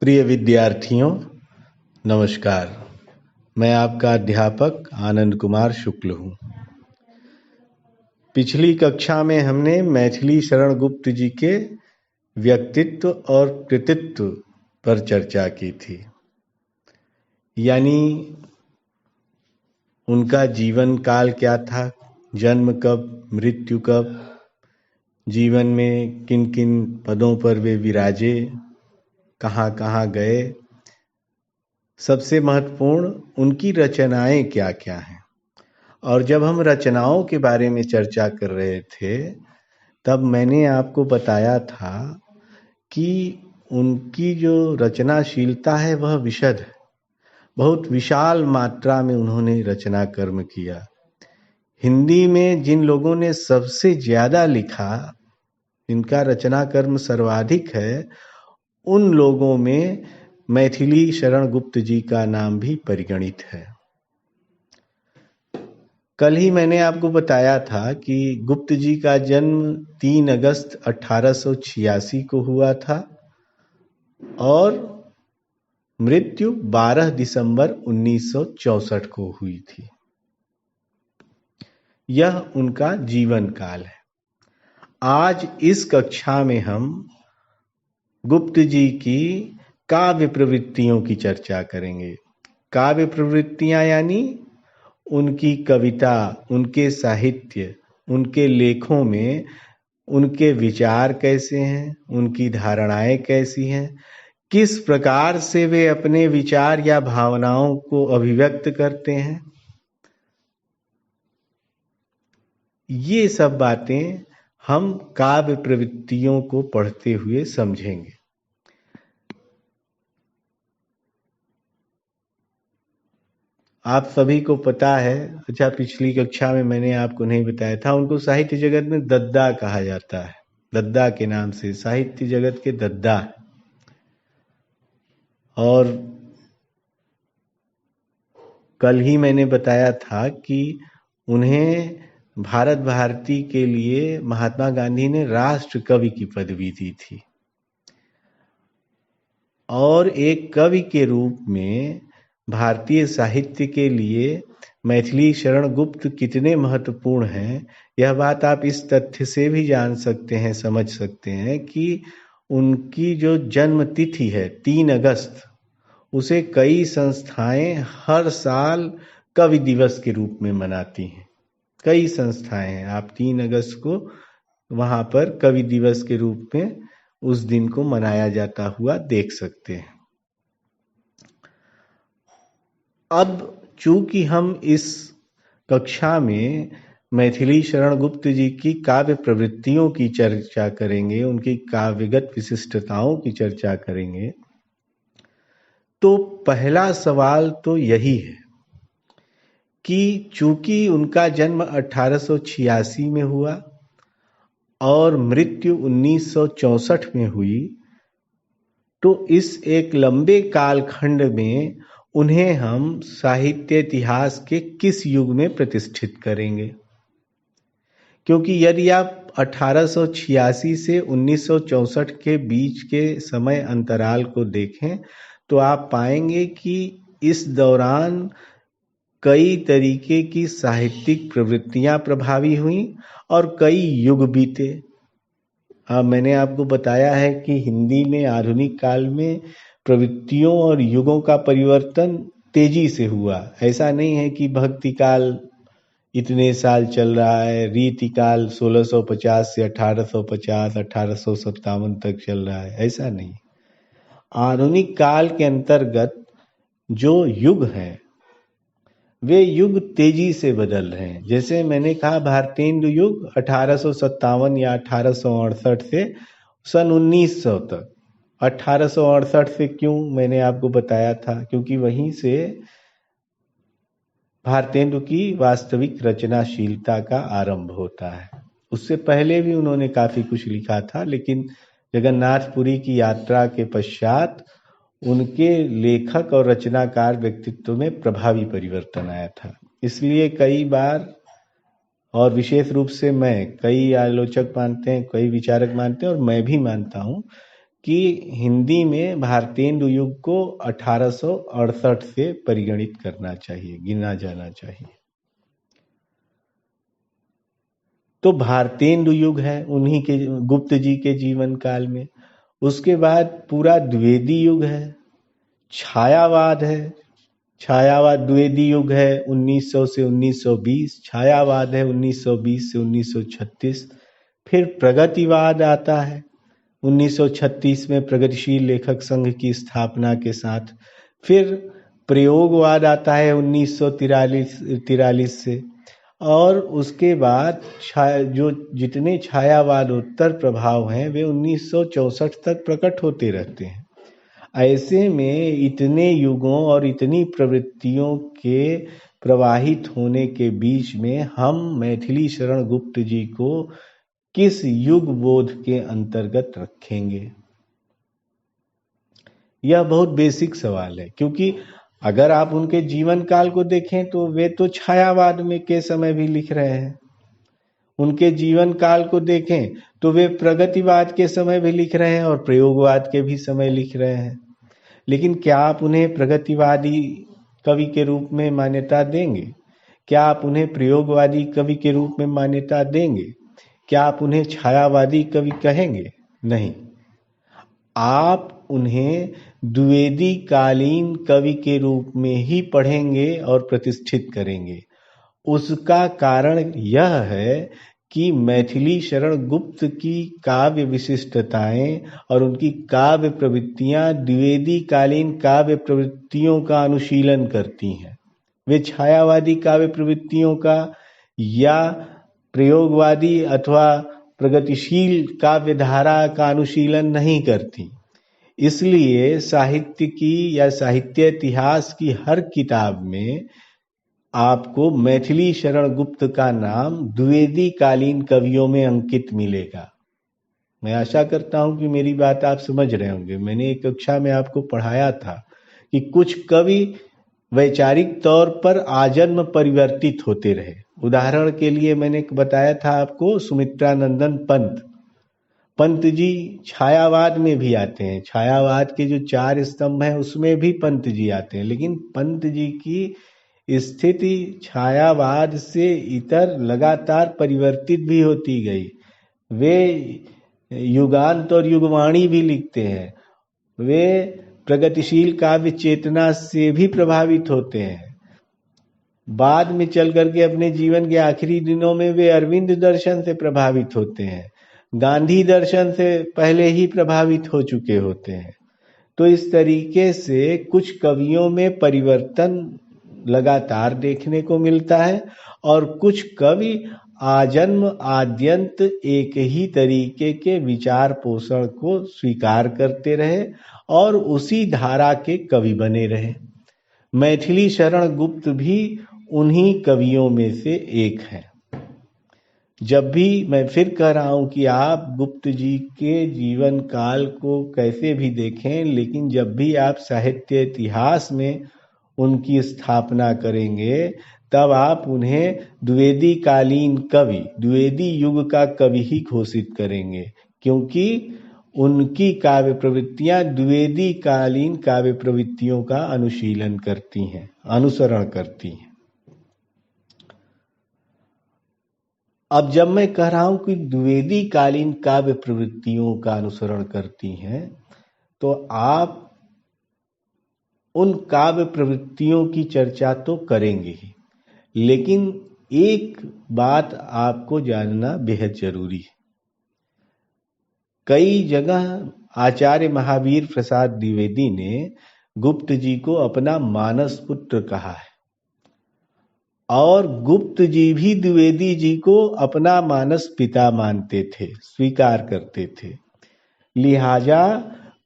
प्रिय विद्यार्थियों, नमस्कार। मैं आपका अध्यापक आनंद कुमार शुक्ल हूँ। पिछली कक्षा में हमने मैथिली शरण गुप्त जी के व्यक्तित्व और कृतित्व पर चर्चा की थी, यानी उनका जीवन काल क्या था, जन्म कब, मृत्यु कब, जीवन में किन किन पदों पर वे विराजे, कहाँ कहाँ गए, सबसे महत्वपूर्ण उनकी रचनाएं क्या क्या हैं। और जब हम रचनाओं के बारे में चर्चा कर रहे थे तब मैंने आपको बताया था कि उनकी जो रचनाशीलता है वह विशद है। बहुत विशाल मात्रा में उन्होंने रचना कर्म किया। हिंदी में जिन लोगों ने सबसे ज्यादा लिखा, जिनका रचना कर्म सर्वाधिक है, उन लोगों में मैथिली शरण गुप्त जी का नाम भी परिगणित है। कल ही मैंने आपको बताया था कि गुप्त जी का जन्म 3 अगस्त 1886 को हुआ था और मृत्यु 12 दिसंबर 1964 को हुई थी। यह उनका जीवन काल है। आज इस कक्षा में हम गुप्त जी की काव्य प्रवृत्तियों की चर्चा करेंगे। काव्य प्रवृत्तियां यानी उनकी कविता, उनके साहित्य, उनके लेखों में उनके विचार कैसे हैं, उनकी धारणाएं कैसी हैं, किस प्रकार से वे अपने विचार या भावनाओं को अभिव्यक्त करते हैं, ये सब बातें हम काव्य प्रवृत्तियों को पढ़ते हुए समझेंगे। आप सभी को पता है, अच्छा पिछली कक्षा में मैंने आपको नहीं बताया था, उनको साहित्य जगत में दद्दा कहा जाता है। दद्दा के नाम से साहित्य जगत के दद्दा। और कल ही मैंने बताया था कि उन्हें भारत भारती के लिए महात्मा गांधी ने राष्ट्र कवि की पदवी दी थी और एक कवि के रूप में भारतीय साहित्य के लिए मैथिली शरण गुप्त कितने महत्वपूर्ण हैं, यह बात आप इस तथ्य से भी जान सकते हैं, समझ सकते हैं कि उनकी जो जन्म तिथि है 3 अगस्त, उसे कई संस्थाएं हर साल कवि दिवस के रूप में मनाती हैं। कई संस्थाएं हैं, आप 3 अगस्त को वहां पर कवि दिवस के रूप में उस दिन को मनाया जाता हुआ देख सकते हैं। अब चूंकि हम इस कक्षा में मैथिली शरण गुप्त जी की काव्य प्रवृत्तियों की चर्चा करेंगे, उनकी काव्यगत विशिष्टताओं की चर्चा करेंगे, तो पहला सवाल तो यही है कि चूंकि उनका जन्म 1886 में हुआ और मृत्यु 1964 में हुई, तो इस एक लंबे कालखंड में उन्हें हम साहित्य इतिहास के किस युग में प्रतिष्ठित करेंगे? क्योंकि यदि आप 1886 से 1964 के बीच के समय अंतराल को देखें तो आप पाएंगे कि इस दौरान कई तरीके की साहित्यिक प्रवृत्तियां प्रभावी हुई और कई युग बीते। मैंने आपको बताया है कि हिंदी में आधुनिक काल में प्रवृत्तियों और युगों का परिवर्तन तेजी से हुआ। ऐसा नहीं है कि भक्ति काल इतने साल चल रहा है, रीति काल 1650 से 1850 1857 तक चल रहा है, ऐसा नहीं। आधुनिक काल के अंतर्गत जो युग हैं वे युग तेजी से बदल रहे हैं। जैसे मैंने कहा, भारतेंदु युग 1857 या 1868 से सन 1900 तक। 1868 से क्यों मैंने आपको बताया था, क्योंकि वहीं से भारतेंदु की वास्तविक रचनाशीलता का आरंभ होता है। उससे पहले भी उन्होंने काफी कुछ लिखा था, लेकिन जगन्नाथपुरी की यात्रा के पश्चात उनके लेखक और रचनाकार व्यक्तित्व में प्रभावी परिवर्तन आया था। इसलिए कई बार, और विशेष रूप से मैं, कई आलोचक मानते हैं, कई विचारक मानते हैं और मैं भी मानता हूं कि हिंदी में भारतेंदु युग को 1868 से परिगणित करना चाहिए, गिना जाना चाहिए। तो भारतेंदु युग है उन्हीं के, गुप्त जी के जीवन काल में। उसके बाद पूरा द्विवेदी युग है, छायावाद है, छायावाद द्विवेदी युग है 1900 से 1920, छायावाद है 1920 से 1936। फिर प्रगतिवाद आता है 1936 में प्रगतिशील लेखक संघ की स्थापना के साथ। फिर प्रयोगवाद आता है 1943 से। और उसके बाद जो जितने छायावादोत्तर प्रभाव हैं वे 1964 तक प्रकट होते रहते हैं। ऐसे में इतने युगों और इतनी प्रवृत्तियों के प्रवाहित होने के बीच में हम मैथिली शरण गुप्त जी को किस युग बोध के अंतर्गत रखेंगे? यह बहुत बेसिक सवाल है, क्योंकि अगर आप उनके जीवन काल को देखें तो वे तो छायावाद में के समय भी लिख रहे हैं। उनके जीवन काल को देखें तो वे प्रगतिवाद के समय भी लिख रहे हैं और प्रयोगवाद के भी समय लिख रहे हैं। लेकिन क्या आप उन्हें प्रगतिवादी कवि के रूप में मान्यता देंगे? क्या आप उन्हें प्रयोगवादी कवि के रूप में मान्यता देंगे? क्या आप उन्हें छायावादी कवि कहेंगे? नहीं, आप उन्हें द्विवेदी कालीन कवि के रूप में ही पढ़ेंगे और प्रतिष्ठित करेंगे। उसका कारण यह है कि मैथिली शरण गुप्त की काव्य विशिष्टताएं और उनकी काव्य प्रवृत्तियां द्विवेदी कालीन काव्य प्रवृत्तियों का अनुशीलन करती हैं। वे छायावादी काव्य प्रवृत्तियों का या प्रयोगवादी अथवा प्रगतिशील काव्य धारा का अनुशीलन नहीं करती। इसलिए साहित्य की या साहित्य इतिहास की हर किताब में आपको मैथिली शरण गुप्त का नाम द्विवेदी कालीन कवियों में अंकित मिलेगा। मैं आशा करता हूं कि मेरी बात आप समझ रहे होंगे। मैंने एक कक्षा में आपको पढ़ाया था कि कुछ कवि वैचारिक तौर पर आजन्म परिवर्तित होते रहे। उदाहरण के लिए मैंने बताया था आपको सुमित्रानंदन पंत। पंत जी छायावाद में भी आते हैं, छायावाद के जो 4 स्तंभ हैं उसमें भी पंत जी आते हैं, लेकिन पंत जी की स्थिति छायावाद से इतर लगातार परिवर्तित भी होती गई। वे युगांत और युगवाणी भी लिखते हैं। वे प्रगतिशील काव्य चेतना से भी प्रभावित होते हैं। बाद में चल करके अपने जीवन के आखिरी दिनों में वे अरविंद दर्शन से प्रभावित होते हैं, गांधी दर्शन से पहले ही प्रभावित हो चुके होते हैं। तो इस तरीके से कुछ कवियों में परिवर्तन लगातार देखने को मिलता है और कुछ कवि आजन्म आद्यंत एक ही तरीके के विचार पोषण को स्वीकार करते रहे और उसी धारा के कवि बने रहे। मैथिली शरण गुप्त भी उन्हीं कवियों में से एक है। जब भी मैं फिर कह रहा हूं कि आप गुप्त जी के जीवन काल को कैसे भी देखें, लेकिन जब भी आप साहित्य इतिहास में उनकी स्थापना करेंगे तब आप उन्हें द्विवेदी कालीन कवि, द्विवेदी युग का कवि ही घोषित करेंगे, क्योंकि उनकी काव्य प्रवृत्तियां द्विवेदी कालीन काव्य प्रवृत्तियों का अनुशीलन करती हैं, अनुसरण करती हैं। अब जब मैं कह रहा हूं कि द्विवेदी कालीन काव्य प्रवृत्तियों का अनुसरण करती हैं, तो आप उन काव्य प्रवृत्तियों की चर्चा तो करेंगे ही, लेकिन एक बात आपको जानना बेहद जरूरी है। कई जगह आचार्य महावीर प्रसाद द्विवेदी ने गुप्त जी को अपना मानस पुत्र कहा है और गुप्त जी भी द्विवेदी जी को अपना मानस पिता मानते थे, स्वीकार करते थे। लिहाजा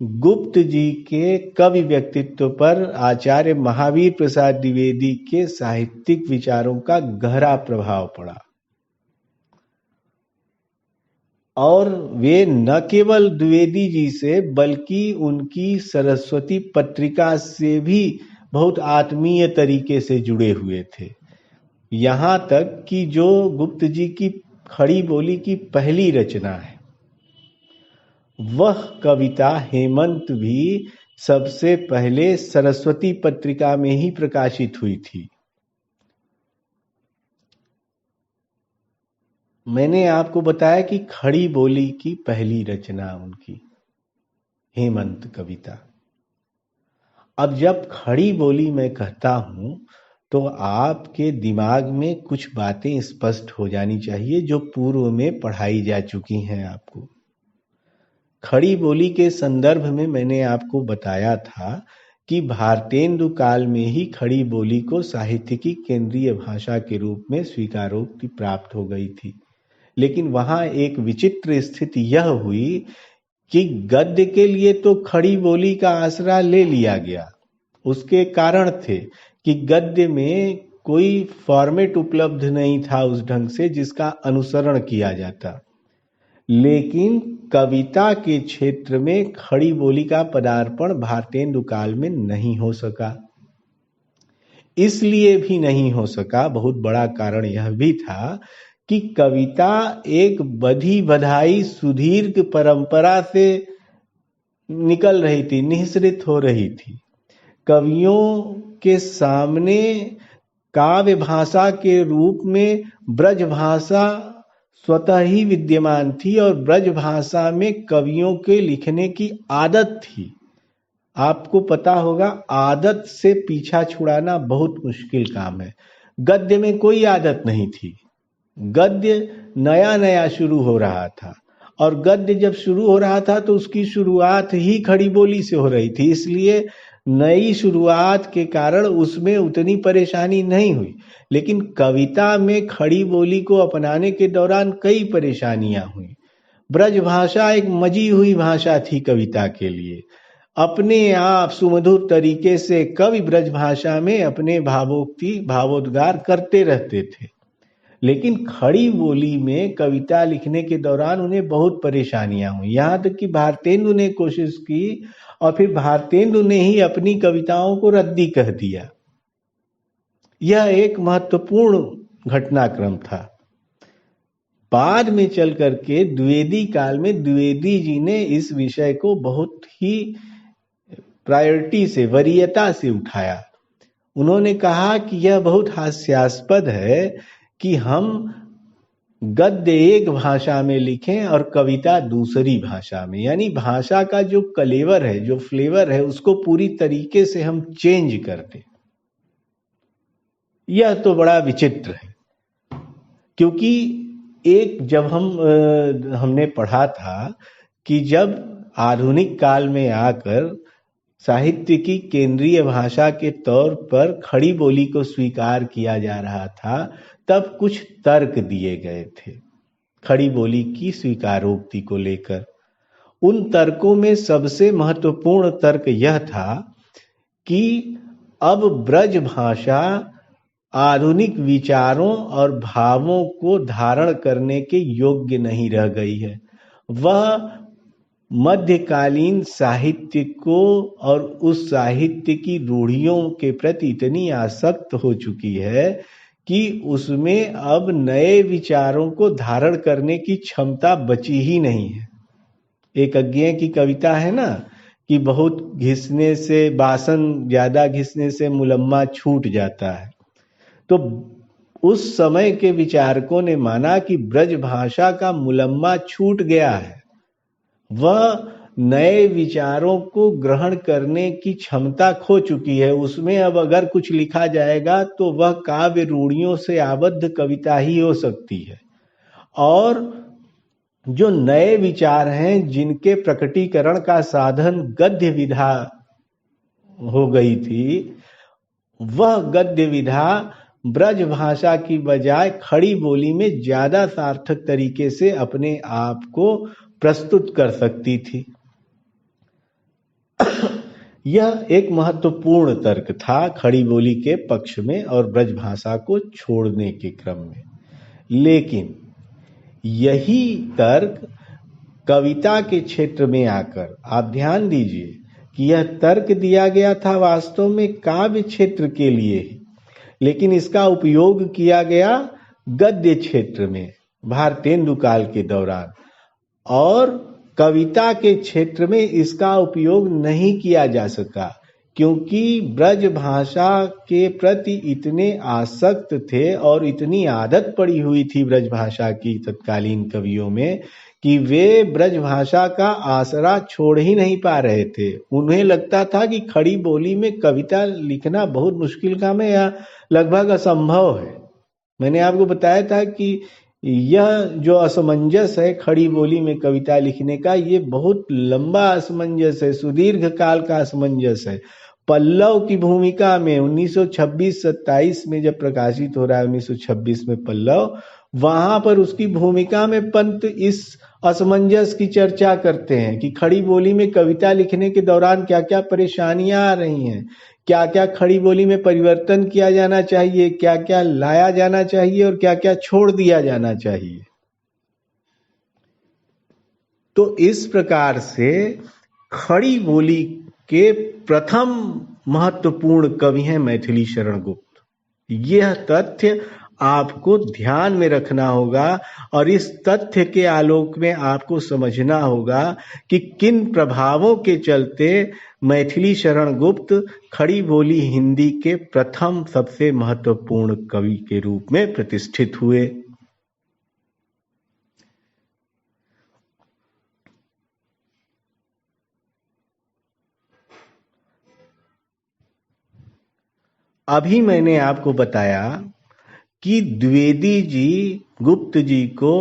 गुप्त जी के कवि व्यक्तित्व पर आचार्य महावीर प्रसाद द्विवेदी के साहित्यिक विचारों का गहरा प्रभाव पड़ा और वे न केवल द्विवेदी जी से बल्कि उनकी सरस्वती पत्रिका से भी बहुत आत्मीय तरीके से जुड़े हुए थे। यहाँ तक कि जो गुप्त जी की खड़ी बोली की पहली रचना है वह कविता हेमंत भी सबसे पहले सरस्वती पत्रिका में ही प्रकाशित हुई थी। मैंने आपको बताया कि खड़ी बोली की पहली रचना उनकी हेमंत कविता। अब जब खड़ी बोली मैं कहता हूं तो आपके दिमाग में कुछ बातें स्पष्ट हो जानी चाहिए जो पूर्व में पढ़ाई जा चुकी हैं आपको। खड़ी बोली के संदर्भ में मैंने आपको बताया था कि भारतेंदु काल में ही खड़ी बोली को साहित्य की केंद्रीय भाषा के रूप में स्वीकारोक्ति प्राप्त हो गई थी। लेकिन वहां एक विचित्र स्थिति यह हुई कि गद्य के लिए तो खड़ी बोली का आसरा ले लिया गया। उसके कारण थे कि गद्य में कोई फॉर्मेट उपलब्ध नहीं था उस ढंग से जिसका अनुसरण किया जाता। लेकिन कविता के क्षेत्र में खड़ी बोली का पदार्पण भारतेंदु काल में नहीं हो सका। इसलिए भी नहीं हो सका, बहुत बड़ा कारण यह भी था कि कविता एक बधी बधाई सुदीर्घ परंपरा से निकल रही थी, निःसृत हो रही थी। कवियों के सामने काव्य भाषा के रूप में ब्रज भाषा स्वतः ही विद्यमान थी और ब्रज भाषा में कवियों के लिखने की आदत थी। आपको पता होगा, आदत से पीछा छुड़ाना बहुत मुश्किल काम है। गद्य में कोई आदत नहीं थी। गद्य नया नया शुरू हो रहा था और गद्य जब शुरू हो रहा था तो उसकी शुरुआत ही खड़ी बोली से हो रही थी। इसलिए नई शुरुआत के कारण उसमें उतनी परेशानी नहीं हुई। लेकिन कविता में खड़ी बोली को अपनाने के दौरान कई परेशानियां हुई। ब्रज भाषा एक मजी हुई भाषा थी कविता के लिए। अपने आप सुमधुर तरीके से कवि ब्रज भाषा में अपने भावोक्ति भावोद्गार करते रहते थे। लेकिन खड़ी बोली में कविता लिखने के दौरान उन्हें बहुत परेशानियां हुई। यहाँ तक कि भारतेंदु ने कोशिश की और फिर भारतेंदु ने ही अपनी कविताओं को रद्दी कह दिया। यह एक महत्वपूर्ण घटनाक्रम था। बाद में चल करके द्विवेदी काल में द्विवेदी जी ने इस विषय को बहुत ही प्रायोरिटी से, वरीयता से उठाया। उन्होंने कहा कि यह बहुत हास्यास्पद है कि हम गद्य एक भाषा में लिखें और कविता दूसरी भाषा में, यानी भाषा का जो कलेवर है, जो फ्लेवर है, उसको पूरी तरीके से हम चेंज कर दें। यह तो बड़ा विचित्र है, क्योंकि एक जब हमने पढ़ा था कि जब आधुनिक काल में आकर साहित्य की केंद्रीय भाषा के तौर पर खड़ी बोली को स्वीकार किया जा रहा था, तब कुछ तर्क दिए गए थे खड़ी बोली की स्वीकारोक्ति को लेकर। उन तर्कों में सबसे महत्वपूर्ण तर्क यह था कि अब ब्रज भाषा आधुनिक विचारों और भावों को धारण करने के योग्य नहीं रह गई है। वह मध्यकालीन साहित्य को और उस साहित्य की रूढ़ियों के प्रति इतनी आसक्त हो चुकी है कि उसमें अब नए विचारों को धारण करने की क्षमता बची ही नहीं है। एक अज्ञेय की कविता है ना कि बहुत घिसने से, बासन ज्यादा घिसने से मुलम्मा छूट जाता है। तो उस समय के विचारकों ने माना कि ब्रज भाषा का मुलम्मा छूट गया है। वह नए विचारों को ग्रहण करने की क्षमता खो चुकी है। उसमें अब अगर कुछ लिखा जाएगा तो वह काव्य रूढ़ियों से आबद्ध कविता ही हो सकती है। और जो नए विचार हैं, जिनके प्रकटीकरण का साधन गद्य विधा हो गई थी, वह गद्य विधा ब्रज भाषा की बजाय खड़ी बोली में ज्यादा सार्थक तरीके से अपने आप को प्रस्तुत कर सकती थी। यह एक महत्वपूर्ण तर्क था खड़ी बोली के पक्ष में और ब्रज भाषा को छोड़ने के क्रम में। लेकिन यही तर्क कविता के क्षेत्र में आकर, आप ध्यान दीजिए कि यह तर्क दिया गया था वास्तव में काव्य क्षेत्र के लिए ही, लेकिन इसका उपयोग किया गया गद्य क्षेत्र में भारतेंदु काल के दौरान। और कविता के क्षेत्र में इसका उपयोग नहीं किया जा सका, क्योंकि ब्रज भाषा के प्रति इतने आसक्त थे और इतनी आदत पड़ी हुई थी ब्रज भाषा की तत्कालीन कवियों में कि वे ब्रज भाषा का आसरा छोड़ ही नहीं पा रहे थे। उन्हें लगता था कि खड़ी बोली में कविता लिखना बहुत मुश्किल काम है या लगभग असंभव है। मैंने आपको बताया था कि यह जो असमंजस है खड़ी बोली में कविता लिखने का, ये बहुत लंबा असमंजस है, सुदीर्घ काल का असमंजस है। पल्लव की भूमिका में 1926-27 में जब प्रकाशित हो रहा है 1926 में पल्लव, वहां पर उसकी भूमिका में पंत इस असमंजस की चर्चा करते हैं कि खड़ी बोली में कविता लिखने के दौरान क्या क्या परेशानियां आ रही हैं, क्या क्या खड़ी बोली में परिवर्तन किया जाना चाहिए, क्या क्या लाया जाना चाहिए और क्या क्या छोड़ दिया जाना चाहिए। तो इस प्रकार से खड़ी बोली के प्रथम महत्वपूर्ण कवि हैं मैथिली शरण गुप्त। यह तथ्य आपको ध्यान में रखना होगा और इस तथ्य के आलोक में आपको समझना होगा कि किन प्रभावों के चलते मैथिली शरण गुप्त खड़ी बोली हिंदी के प्रथम सबसे महत्वपूर्ण कवि के रूप में प्रतिष्ठित हुए। अभी मैंने आपको बताया कि द्विवेदी जी गुप्त जी को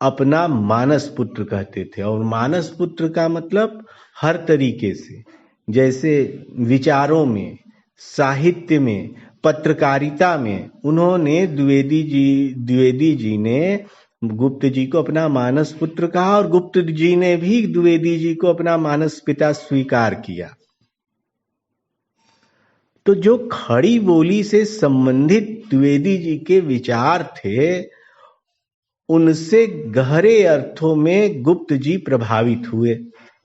अपना मानस पुत्र कहते थे, और मानस पुत्र का मतलब हर तरीके से, जैसे विचारों में, साहित्य में, पत्रकारिता में, उन्होंने द्विवेदी जी ने गुप्त जी को अपना मानस पुत्र कहा और गुप्त जी ने भी द्विवेदी जी को अपना मानस पिता स्वीकार किया। तो जो खड़ी बोली से संबंधित द्विवेदी जी के विचार थे, उनसे गहरे अर्थों में गुप्त जी प्रभावित हुए।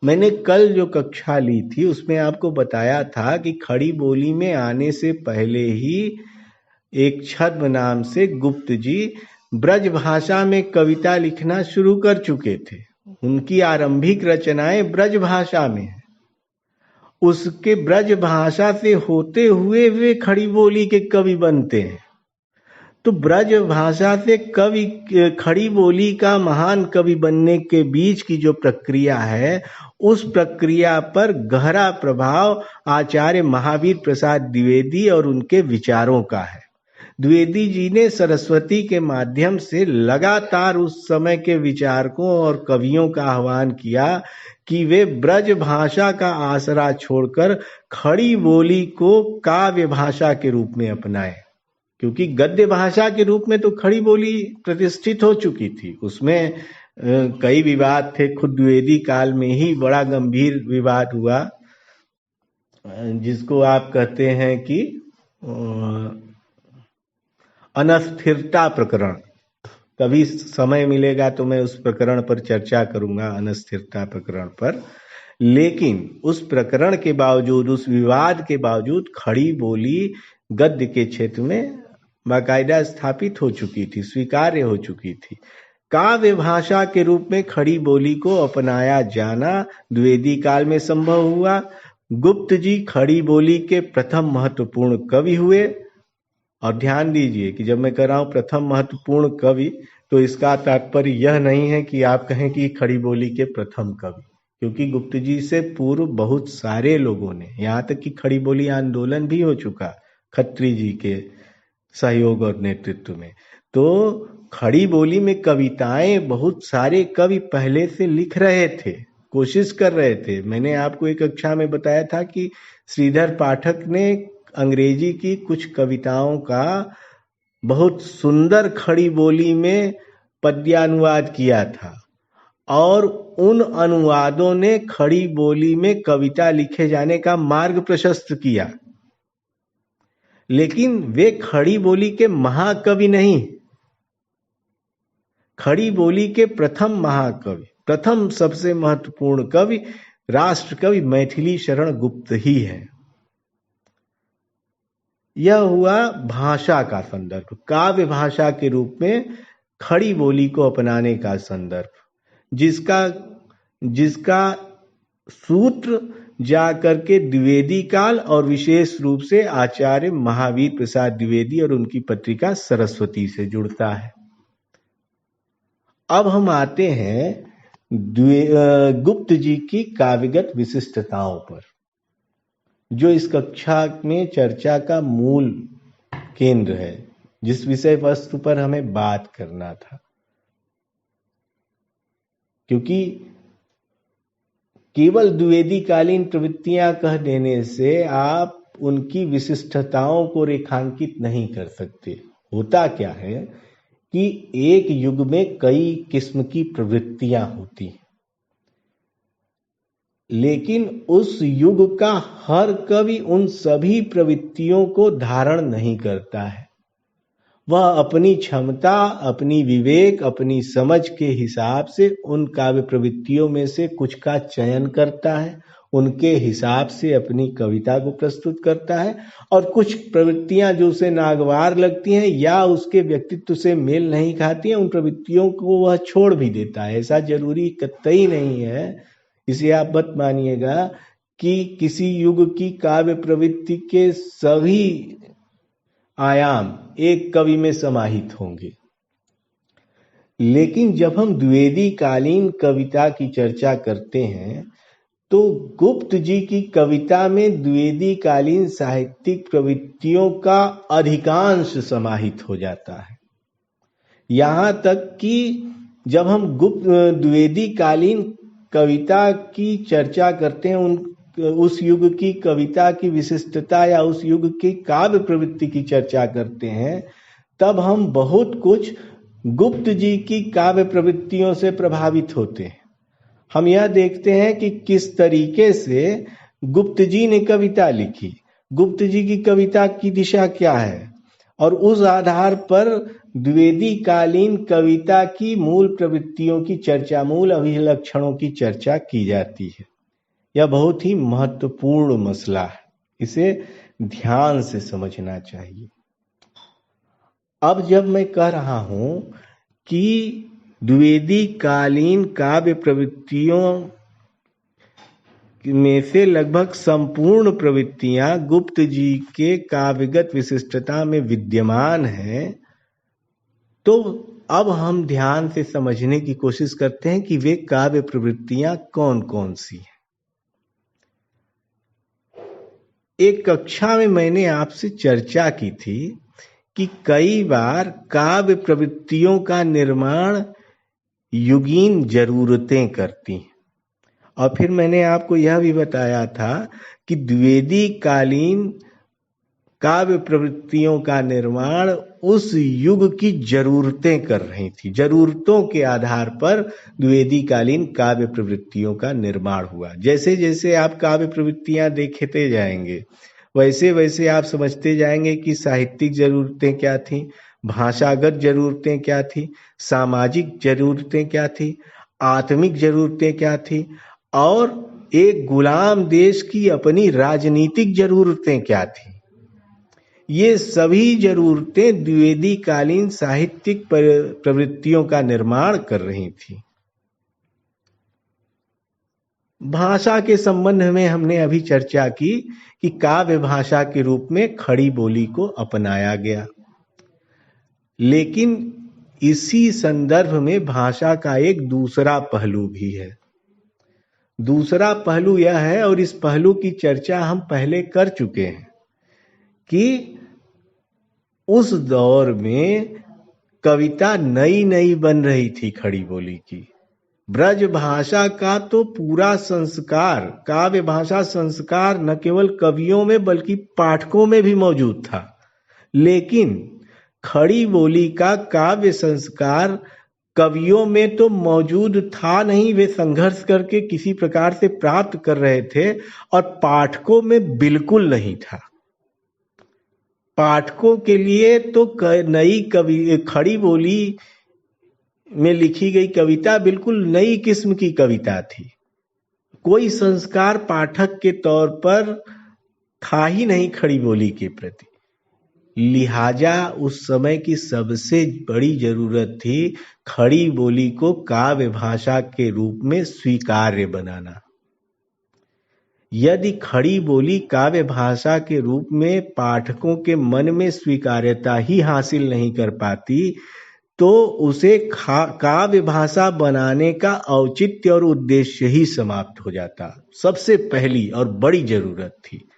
मैंने कल जो कक्षा ली थी उसमें आपको बताया था कि खड़ी बोली में आने से पहले ही एक छद्म नाम से गुप्त जी ब्रज भाषा में कविता लिखना शुरू कर चुके थे। उनकी आरंभिक रचनाएं ब्रज भाषा में है। उसके ब्रज भाषा से होते हुए वे खड़ी बोली के कवि बनते हैं। तो ब्रज भाषा से कवि खड़ी बोली का महान कवि बनने के बीच की जो प्रक्रिया है, उस प्रक्रिया पर गहरा प्रभाव आचार्य महावीर प्रसाद द्विवेदी और उनके विचारों का है। द्विवेदी जी ने सरस्वती के माध्यम से लगातार उस समय के विचारकों और कवियों का आह्वान किया कि वे ब्रज भाषा का आसरा छोड़कर खड़ी बोली को काव्य भाषा के रूप में अपनाएं, क्योंकि गद्य भाषा के रूप में तो खड़ी बोली प्रतिष्ठित हो चुकी थी। उसमें कई विवाद थे। खुद द्विवेदी काल में ही बड़ा गंभीर विवाद हुआ, जिसको आप कहते हैं कि अनस्थिरता प्रकरण। कभी समय मिलेगा तो मैं उस प्रकरण पर चर्चा करूंगा, अनस्थिरता प्रकरण पर। लेकिन उस प्रकरण के बावजूद, उस विवाद के बावजूद खड़ी बोली गद्य के क्षेत्र में बाकायदा स्थापित हो चुकी थी, स्वीकार्य हो चुकी थी। काव्य भाषा के रूप में खड़ी बोली को अपनाया जाना द्विवेदी काल में संभव हुआ। गुप्त जी खड़ी बोली के प्रथम महत्वपूर्ण कवि हुए। और ध्यान दीजिए कि जब मैं कह रहा हूं प्रथम महत्वपूर्ण कवि, तो इसका तात्पर्य यह नहीं है कि आप कहें कि खड़ी बोली के प्रथम कवि, क्योंकि गुप्त जी से पूर्व बहुत सारे लोगों ने, यहाँ तक कि खड़ी बोली आंदोलन भी हो चुका खत्री जी के सहयोग और नेतृत्व में। तो खड़ी बोली में कविताएं बहुत सारे कवि पहले से लिख रहे थे, कोशिश कर रहे थे। मैंने आपको एक कक्षा में बताया था कि श्रीधर पाठक ने अंग्रेजी की कुछ कविताओं का बहुत सुंदर खड़ी बोली में पद्यानुवाद किया था, और उन अनुवादों ने खड़ी बोली में कविता लिखे जाने का मार्ग प्रशस्त किया। लेकिन वे खड़ी बोली के महाकवि नहीं, खड़ी बोली के प्रथम महाकवि, प्रथम सबसे महत्वपूर्ण कवि, राष्ट्र कवि मैथिली शरण गुप्त ही है। यह हुआ भाषा का संदर्भ, काव्य भाषा के रूप में खड़ी बोली को अपनाने का संदर्भ, जिसका जिसका सूत्र जाकर के द्विवेदी काल और विशेष रूप से आचार्य महावीर प्रसाद द्विवेदी और उनकी पत्रिका सरस्वती से जुड़ता है। अब हम आते हैं गुप्त जी की काव्यगत विशिष्टताओं पर, जो इस कक्षा में चर्चा का मूल केंद्र है, जिस विषय वस्तु पर हमें बात करना था। क्योंकि केवल द्विवेदी कालीन प्रवृत्तियां कह देने से आप उनकी विशिष्टताओं को रेखांकित नहीं कर सकते। होता क्या है कि एक युग में कई किस्म की प्रवृत्तियां होती हैं, लेकिन उस युग का हर कवि उन सभी प्रवृत्तियों को धारण नहीं करता है। वह अपनी क्षमता, अपनी विवेक, अपनी समझ के हिसाब से उन काव्य प्रवृत्तियों में से कुछ का चयन करता है, उनके हिसाब से अपनी कविता को प्रस्तुत करता है, और कुछ प्रवृत्तियां जो उसे नागवार लगती हैं या उसके व्यक्तित्व से मेल नहीं खाती हैं, उन प्रवृत्तियों को वह छोड़ भी देता है। ऐसा जरूरी कतई नहीं है, इसे आप मत मानिएगा कि किसी युग की काव्य प्रवृत्ति के सभी आयाम एक कवि में समाहित होंगे। लेकिन जब हम द्विवेदी कालीन कविता की चर्चा करते हैं तो गुप्त जी की कविता में द्विवेदी कालीन साहित्यिक प्रवृत्तियों का अधिकांश समाहित हो जाता है। यहाँ तक कि जब हम द्विवेदी कालीन कविता की चर्चा करते हैं, उस युग की कविता की विशिष्टता या उस युग की काव्य प्रवृत्ति की चर्चा करते हैं, तब हम बहुत कुछ गुप्त जी की काव्य प्रवृत्तियों से प्रभावित होते हैं। हम यह देखते हैं कि किस तरीके से गुप्त जी ने कविता लिखी, गुप्त जी की कविता की दिशा क्या है, और उस आधार पर द्विवेदी कालीन कविता की मूल प्रवृत्तियों की चर्चा, मूल अभिलक्षणों की चर्चा की जाती है। यह बहुत ही महत्वपूर्ण मसला है, इसे ध्यान से समझना चाहिए। अब जब मैं कह रहा हूं कि द्विवेदी कालीन काव्य प्रवृत्तियों में से लगभग संपूर्ण प्रवृत्तियां गुप्त जी के काव्यगत विशिष्टता में विद्यमान हैं, तो अब हम ध्यान से समझने की कोशिश करते हैं कि वे काव्य प्रवृत्तियां कौन कौन सी हैं। एक कक्षा में मैंने आपसे चर्चा की थी कि कई बार काव्य प्रवृत्तियों का निर्माण युगीन जरूरतें करती हैं, और फिर मैंने आपको यह भी बताया था कि द्विवेदी कालीन काव्य प्रवृत्तियों का निर्माण उस युग की जरूरतें कर रही थी। जरूरतों के आधार पर द्विवेदी कालीन काव्य प्रवृत्तियों का निर्माण हुआ। जैसे जैसे आप काव्य प्रवृत्तियां देखते जाएंगे, वैसे वैसे आप समझते जाएंगे कि साहित्यिक जरूरतें क्या थी, भाषागत जरूरतें क्या थी, सामाजिक जरूरतें क्या थी, आत्मिक जरूरतें क्या थी, और एक गुलाम देश की अपनी राजनीतिक जरूरतें क्या थी। ये सभी जरूरतें द्विवेदी कालीन साहित्यिक प्रवृत्तियों का निर्माण कर रही थी। भाषा के संबंध में हमने अभी चर्चा की कि काव्य भाषा के रूप में खड़ी बोली को अपनाया गया, लेकिन इसी संदर्भ में भाषा का एक दूसरा पहलू भी है। दूसरा पहलू यह है, और इस पहलू की चर्चा हम पहले कर चुके हैं, कि उस दौर में कविता नई नई बन रही थी खड़ी बोली की। ब्रज भाषा का तो पूरा संस्कार, काव्य भाषा संस्कार न केवल कवियों में बल्कि पाठकों में भी मौजूद था, लेकिन खड़ी बोली का काव्य संस्कार कवियों में तो मौजूद था नहीं, वे संघर्ष करके किसी प्रकार से प्राप्त कर रहे थे, और पाठकों में बिल्कुल नहीं था। पाठकों के लिए तो नई खड़ी बोली में लिखी गई कविता बिल्कुल नई किस्म की कविता थी। कोई संस्कार पाठक के तौर पर था ही नहीं खड़ी बोली के प्रति। लिहाजा उस समय की सबसे बड़ी जरूरत थी खड़ी बोली को काव्य भाषा के रूप में स्वीकार्य बनाना। यदि खड़ी बोली काव्य भाषा के रूप में पाठकों के मन में स्वीकार्यता ही हासिल नहीं कर पाती तो उसे काव्य भाषा बनाने का औचित्य और उद्देश्य ही समाप्त हो जाता। सबसे पहली और बड़ी जरूरत थी।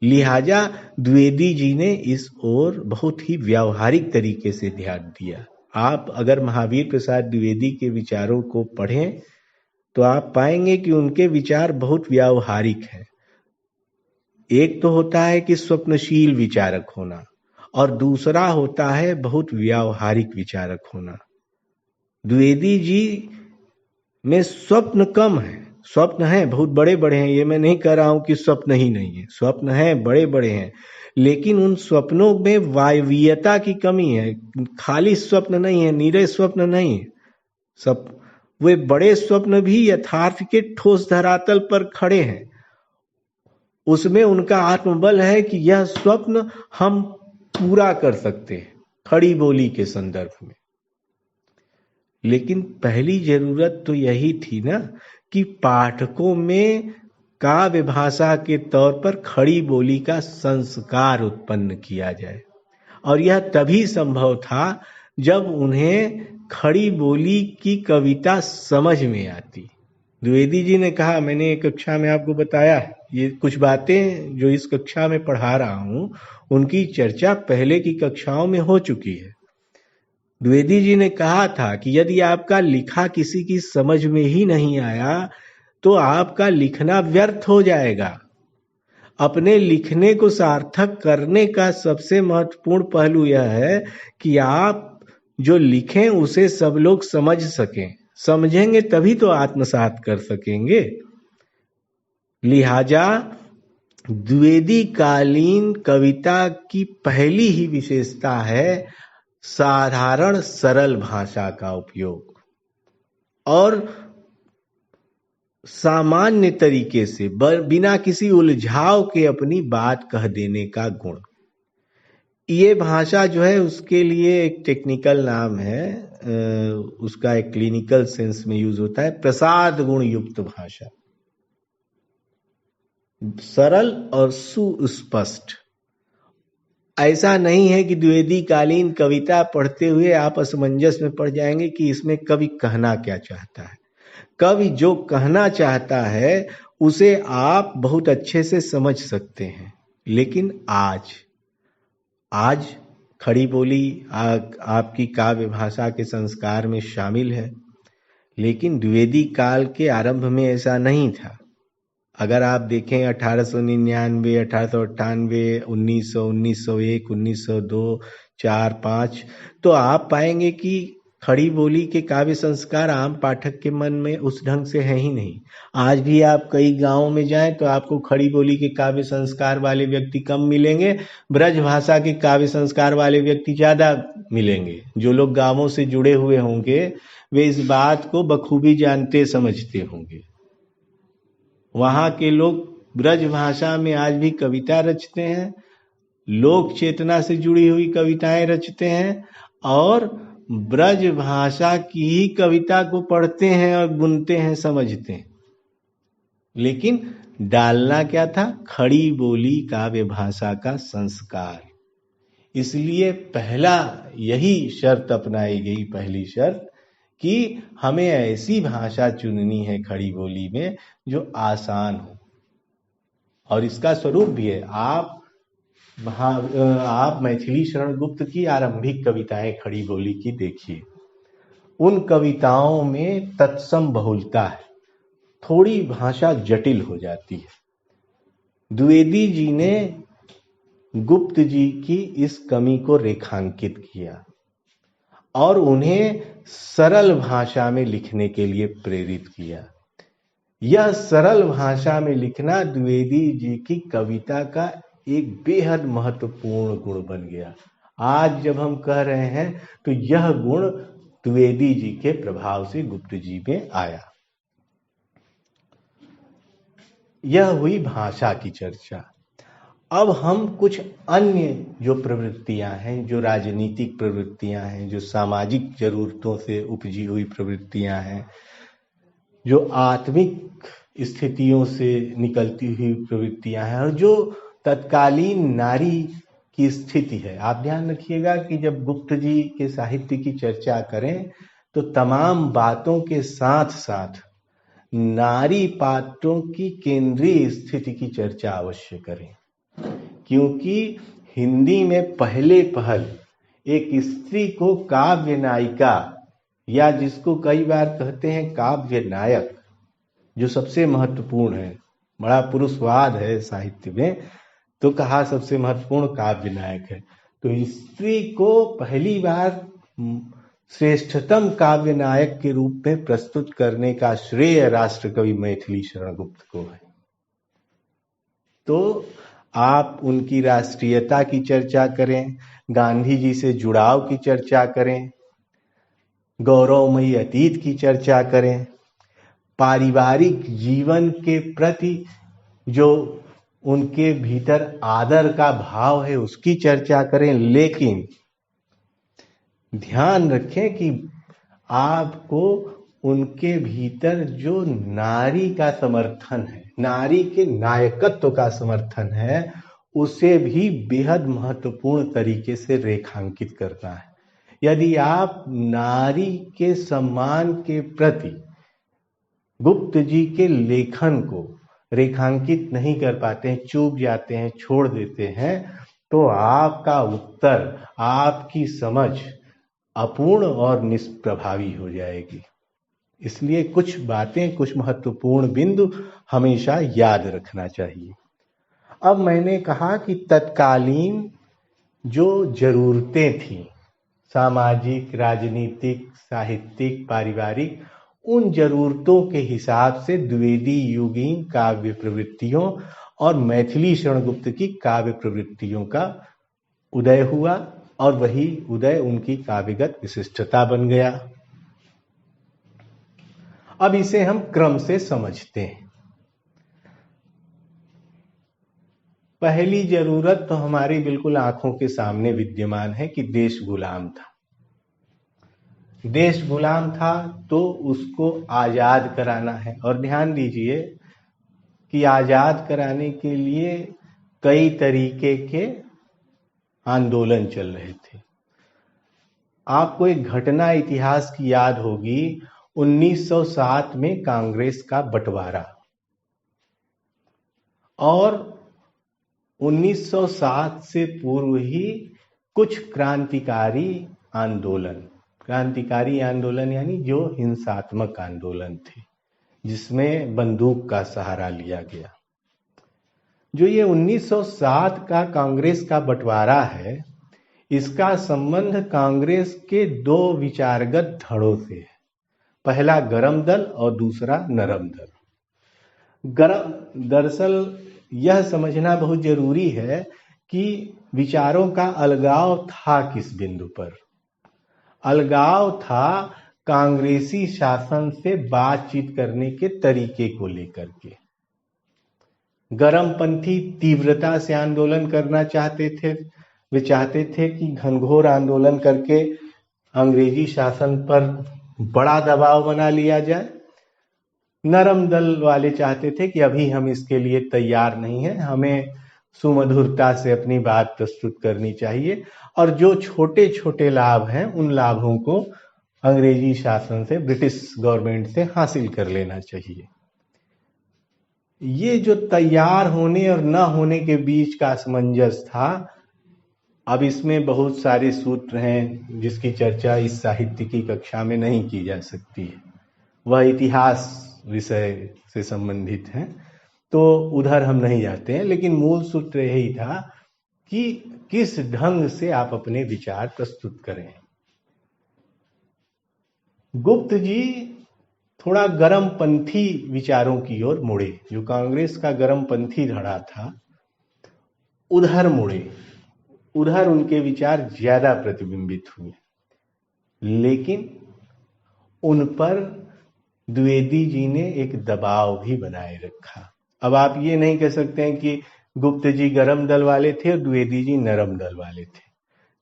लिहाजा द्विवेदी जी ने इस ओर बहुत ही व्यावहारिक तरीके से ध्यान दिया। आप अगर महावीर प्रसाद द्विवेदी के विचारों को पढ़ें तो आप पाएंगे कि उनके विचार बहुत व्यावहारिक हैं। एक तो होता है कि स्वप्नशील विचारक होना और दूसरा होता है बहुत व्यावहारिक विचारक होना। द्विवेदी जी में स्वप्न कम है, स्वप्न हैं बहुत बड़े बड़े हैं, ये मैं नहीं कह रहा हूं कि स्वप्न ही नहीं है, स्वप्न हैं बड़े बड़े हैं, लेकिन उन स्वप्नों में वायवीयता की कमी है। खाली स्वप्न नहीं है, नीरे स्वप्न नहीं है, सब वे बड़े स्वप्न भी यथार्थ के ठोस धरातल पर खड़े हैं। उसमें उनका आत्मबल है कि यह स्वप्न हम पूरा कर सकते हैं खड़ी बोली के संदर्भ में। लेकिन पहली जरूरत तो यही थी ना कि पाठकों में काव्य भाषा के तौर पर खड़ी बोली का संस्कार उत्पन्न किया जाए, और यह तभी संभव था जब उन्हें खड़ी बोली की कविता समझ में आती। द्विवेदी जी ने कहा, मैंने एक कक्षा में आपको बताया, ये कुछ बातें जो इस कक्षा में पढ़ा रहा हूं उनकी चर्चा पहले की कक्षाओं में हो चुकी है। द्विवेदी जी ने कहा था कि यदि आपका लिखा किसी की समझ में ही नहीं आया तो आपका लिखना व्यर्थ हो जाएगा। अपने लिखने को सार्थक करने का सबसे महत्वपूर्ण पहलू यह है कि आप जो लिखें उसे सब लोग समझ सकें। समझेंगे तभी तो आत्मसात कर सकेंगे। लिहाजा द्विवेदी कालीन कविता की पहली ही विशेषता है साधारण सरल भाषा का उपयोग और सामान्य तरीके से बिना किसी उलझाव के अपनी बात कह देने का गुण। ये भाषा जो है उसके लिए एक टेक्निकल नाम है, उसका एक क्लिनिकल सेंस में यूज होता है, प्रसाद गुण युक्त भाषा। सरल और सुस्पष्ट। ऐसा नहीं है कि द्विवेदी कालीन कविता पढ़ते हुए आप असमंजस में पड़ जाएंगे कि इसमें कवि कहना क्या चाहता है। कवि जो कहना चाहता है उसे आप बहुत अच्छे से समझ सकते हैं। लेकिन आज खड़ी बोली आपकी काव्य भाषा के संस्कार में शामिल है, लेकिन द्विवेदी काल के आरंभ में ऐसा नहीं था। अगर आप देखें 1899, 1898, 1900, 1901, 1902, 4, 5 तो आप पाएंगे कि खड़ी बोली के काव्य संस्कार आम पाठक के मन में उस ढंग से है ही नहीं। आज भी आप कई गांवों में जाएं तो आपको खड़ी बोली के काव्य संस्कार वाले व्यक्ति कम मिलेंगे, ब्रज भाषा के काव्य संस्कार वाले व्यक्ति ज्यादा मिलेंगे। जो लोग गांवों से जुड़े हुए होंगे वे इस बात को बखूबी जानते समझते होंगे। वहां के लोग ब्रज भाषा में आज भी कविता रचते हैं, लोक चेतना से जुड़ी हुई कविताएं रचते हैं और ब्रज भाषा की ही कविता को पढ़ते हैं और बुनते हैं, समझते हैं। लेकिन डालना क्या था? खड़ी बोली काव्य भाषा का संस्कार। इसलिए पहला यही शर्त अपनाई गई, पहली शर्त, कि हमें ऐसी भाषा चुननी है खड़ी बोली में जो आसान हो। और इसका स्वरूप भी है, आप मैथिली शरण गुप्त की आरंभिक कविताएं खड़ी बोली की देखिए, उन कविताओं में तत्सम बहुलता है, थोड़ी भाषा जटिल हो जाती है। द्विवेदी जी ने गुप्त जी की इस कमी को रेखांकित किया और उन्हें सरल भाषा में लिखने के लिए प्रेरित किया। यह सरल भाषा में लिखना द्विवेदी जी की कविता का एक बेहद महत्वपूर्ण गुण बन गया। आज जब हम कह रहे हैं तो यह गुण द्विवेदी जी के प्रभाव से गुप्त जी में आया। यह हुई भाषा की चर्चा। अब हम कुछ अन्य जो प्रवृत्तियां हैं, जो राजनीतिक प्रवृत्तियां हैं, जो सामाजिक जरूरतों से उपजी हुई प्रवृत्तियां हैं, जो आत्मिक स्थितियों से निकलती हुई प्रवृत्तियां हैं और जो तत्कालीन नारी की स्थिति है। आप ध्यान रखिएगा कि जब गुप्त जी के साहित्य की चर्चा करें तो तमाम बातों के साथ साथ नारी पात्रों की केंद्रीय स्थिति की चर्चा अवश्य करें, क्योंकि हिंदी में पहले पहल एक स्त्री को काव्य नायिका या जिसको कई बार कहते हैं काव्य नायक, जो सबसे महत्वपूर्ण है, बड़ा पुरुषवाद है साहित्य में, तो कहा सबसे महत्वपूर्ण काव्य नायक है। तो स्त्री को पहली बार श्रेष्ठतम काव्य नायक के रूप में प्रस्तुत करने का श्रेय राष्ट्रकवि मैथिली शरण गुप्त को है। तो आप उनकी राष्ट्रीयता की चर्चा करें, गांधी जी से जुड़ाव की चर्चा करें, गौरवमयी अतीत की चर्चा करें, पारिवारिक जीवन के प्रति जो उनके भीतर आदर का भाव है उसकी चर्चा करें। लेकिन ध्यान रखें कि आपको उनके भीतर जो नारी का समर्थन है, नारी के नायकत्व का समर्थन है, उसे भी बेहद महत्वपूर्ण तरीके से रेखांकित करना है। यदि आप नारी के सम्मान के प्रति गुप्त जी के लेखन को रेखांकित नहीं कर पाते हैं, चूक जाते हैं, छोड़ देते हैं, तो आपका उत्तर, आपकी समझ अपूर्ण और निष्प्रभावी हो जाएगी। इसलिए कुछ बातें, कुछ महत्वपूर्ण बिंदु हमेशा याद रखना चाहिए। अब मैंने कहा कि तत्कालीन जो जरूरतें थीं, सामाजिक, राजनीतिक, साहित्यिक, पारिवारिक, उन जरूरतों के हिसाब से द्विवेदी युगीन काव्य प्रवृत्तियों और मैथिली शरण गुप्त की काव्य प्रवृत्तियों का उदय हुआ और वही उदय उनकी काव्यगत विशिष्टता बन गया। अब इसे हम क्रम से समझते हैं। पहली जरूरत तो हमारी बिल्कुल आंखों के सामने विद्यमान है कि देश गुलाम था। देश गुलाम था तो उसको आजाद कराना है। और ध्यान दीजिए कि आजाद कराने के लिए कई तरीके के आंदोलन चल रहे थे। आपको एक घटना इतिहास की याद होगी, 1907 में कांग्रेस का बंटवारा, और 1907 से पूर्व ही कुछ क्रांतिकारी आंदोलन यानी जो हिंसात्मक आंदोलन थे, जिसमें बंदूक का सहारा लिया गया। जो ये 1907 का कांग्रेस का बंटवारा है, इसका संबंध कांग्रेस के दो विचारगत धड़ों से है। पहला गरम दल और दूसरा नरम दल। दरअसल यह समझना बहुत जरूरी है कि विचारों का अलगाव था किस बिंदु पर। अलगाव था कांग्रेसी शासन से बातचीत करने के तरीके को लेकर के। गरमपंथी तीव्रता से आंदोलन करना चाहते थे। वे चाहते थे कि घनघोर आंदोलन करके अंग्रेजी शासन पर बड़ा दबाव बना लिया जाए। नरम दल वाले चाहते थे कि अभी हम इसके लिए तैयार नहीं हैं, हमें सुमधुरता से अपनी बात प्रस्तुत करनी चाहिए और जो छोटे छोटे लाभ हैं उन लाभों को अंग्रेजी शासन से, ब्रिटिश गवर्नमेंट से हासिल कर लेना चाहिए। ये जो तैयार होने और न होने के बीच का असमंजस था, अब इसमें बहुत सारे सूत्र हैं जिसकी चर्चा इस साहित्य की कक्षा में नहीं की जा सकती है, वह इतिहास विषय से संबंधित हैं, तो उधर हम नहीं जाते हैं। लेकिन मूल सूत्र यही था कि किस ढंग से आप अपने विचार प्रस्तुत करें। गुप्त जी थोड़ा गरमपंथी विचारों की ओर मुड़े। जो कांग्रेस का गरमपंथी धड़ा था उधर मुड़े, उधर उनके विचार ज्यादा प्रतिबिंबित हुए। लेकिन उन पर द्विवेदी जी ने एक दबाव भी बनाए रखा। अब आप ये नहीं कह सकते हैं कि गुप्त जी गरम दल वाले थे और द्विवेदी जी नरम दल वाले थे।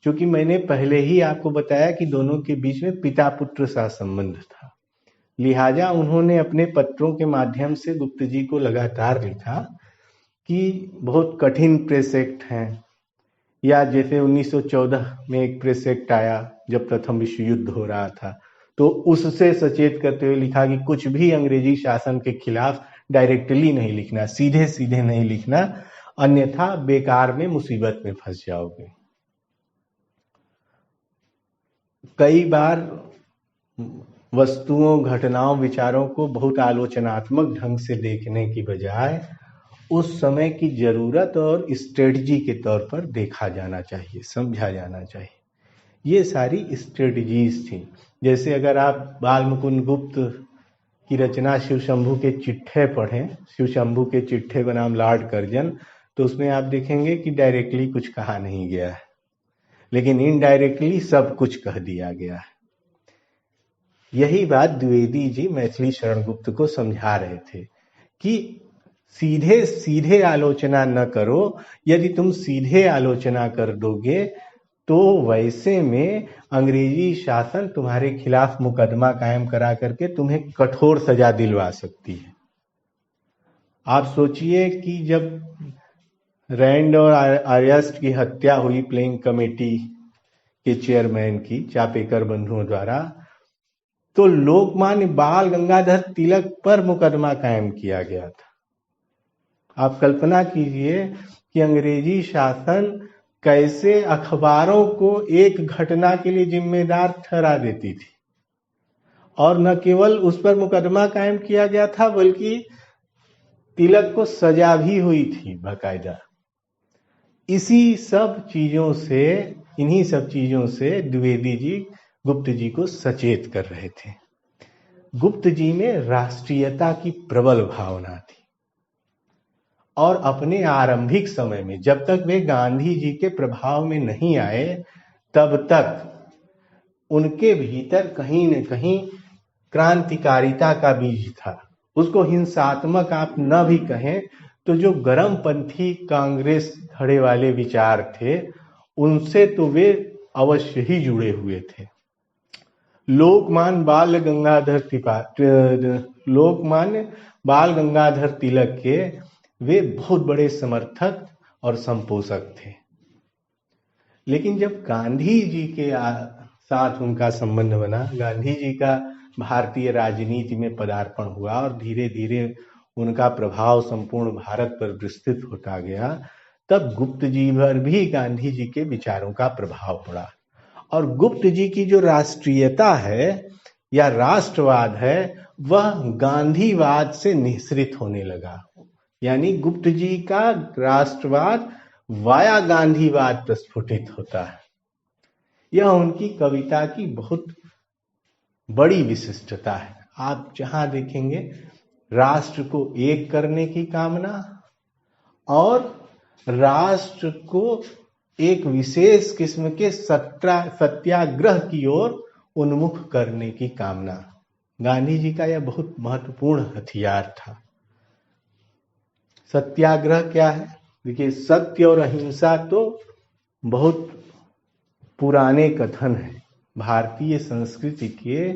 क्योंकि मैंने पहले ही आपको बताया कि दोनों के बीच में पिता पुत्र सा संबंध था, लिहाजा उन्होंने अपने पत्रों के माध्यम से गुप्त जी को लगातार लिखा कि बहुत कठिन प्रेस एक्ट हैं, या जैसे 1914 में एक प्रेस एक्ट आया जब प्रथम विश्व युद्ध हो रहा था, तो उससे सचेत करते हुए लिखा कि कुछ भी अंग्रेजी शासन के खिलाफ डायरेक्टली नहीं लिखना, सीधे सीधे नहीं लिखना, अन्यथा बेकार में मुसीबत में फंस जाओगे। कई बार वस्तुओं, घटनाओं, विचारों को बहुत आलोचनात्मक ढंग से देखने की बजाय उस समय की जरूरत और स्ट्रेटजी के तौर पर देखा जाना चाहिए, समझा जाना चाहिए। ये सारी स्ट्रेटजीज थी। जैसे अगर आप बाल मुकुंद गुप्त की रचना शिव शंभू के चिट्ठे पढ़ें, शिव शंभू के चिट्ठे बनाम लॉर्ड कर्जन, तो उसमें आप देखेंगे कि डायरेक्टली कुछ कहा नहीं गया है, लेकिन इनडायरेक्टली सब कुछ कह दिया गया है। यही बात द्विवेदी जी मैथिली शरण गुप्त को समझा रहे थे कि सीधे सीधे आलोचना न करो। यदि तुम सीधे आलोचना कर दोगे तो वैसे में अंग्रेजी शासन तुम्हारे खिलाफ मुकदमा कायम करा करके तुम्हें कठोर सजा दिलवा सकती है। आप सोचिए कि जब रैंड और आर्यस्ट की हत्या हुई प्लेइंग कमेटी के चेयरमैन की चापेकर बंधुओं द्वारा, तो लोकमान्य बाल गंगाधर तिलक पर मुकदमा कायम किया गया था। आप कल्पना कीजिए कि अंग्रेजी शासन कैसे अखबारों को एक घटना के लिए जिम्मेदार ठहरा देती थी, और न केवल उस पर मुकदमा कायम किया गया था बल्कि तिलक को सजा भी हुई थी बाकायदा। इन्हीं सब चीजों से द्विवेदी जी गुप्त जी को सचेत कर रहे थे। गुप्त जी में राष्ट्रीयता की प्रबल भावना थी, और अपने आरंभिक समय में जब तक वे गांधी जी के प्रभाव में नहीं आए, तब तक उनके भीतर कहीं न कहीं क्रांतिकारिता का बीज था। उसको हिंसात्मक आप न भी कहें तो जो गरमपंथी कांग्रेस धड़े वाले विचार थे, उनसे तो वे अवश्य ही जुड़े हुए थे। लोकमान्य बाल गंगाधर तिलक के वे बहुत बड़े समर्थक और संपोषक थे। लेकिन जब गांधी जी के साथ उनका संबंध बना, गांधी जी का भारतीय राजनीति में पदार्पण हुआ और धीरे धीरे उनका प्रभाव संपूर्ण भारत पर विस्तृत होता गया, तब गुप्त जी पर भी गांधी जी के विचारों का प्रभाव पड़ा। और गुप्त जी की जो राष्ट्रीयता है या राष्ट्रवाद है, वह गांधीवाद से निःसृत होने लगा। यानी गुप्त जी का राष्ट्रवाद वाया गांधीवाद प्रस्फुटित होता है। यह उनकी कविता की बहुत बड़ी विशिष्टता है। आप जहां देखेंगे राष्ट्र को एक करने की कामना और राष्ट्र को एक विशेष किस्म के सत्याग्रह की ओर उन्मुख करने की कामना, गांधी जी का यह बहुत महत्वपूर्ण हथियार था। सत्याग्रह क्या है? देखिए, सत्य और अहिंसा तो बहुत पुराने कथन हैं, भारतीय संस्कृति के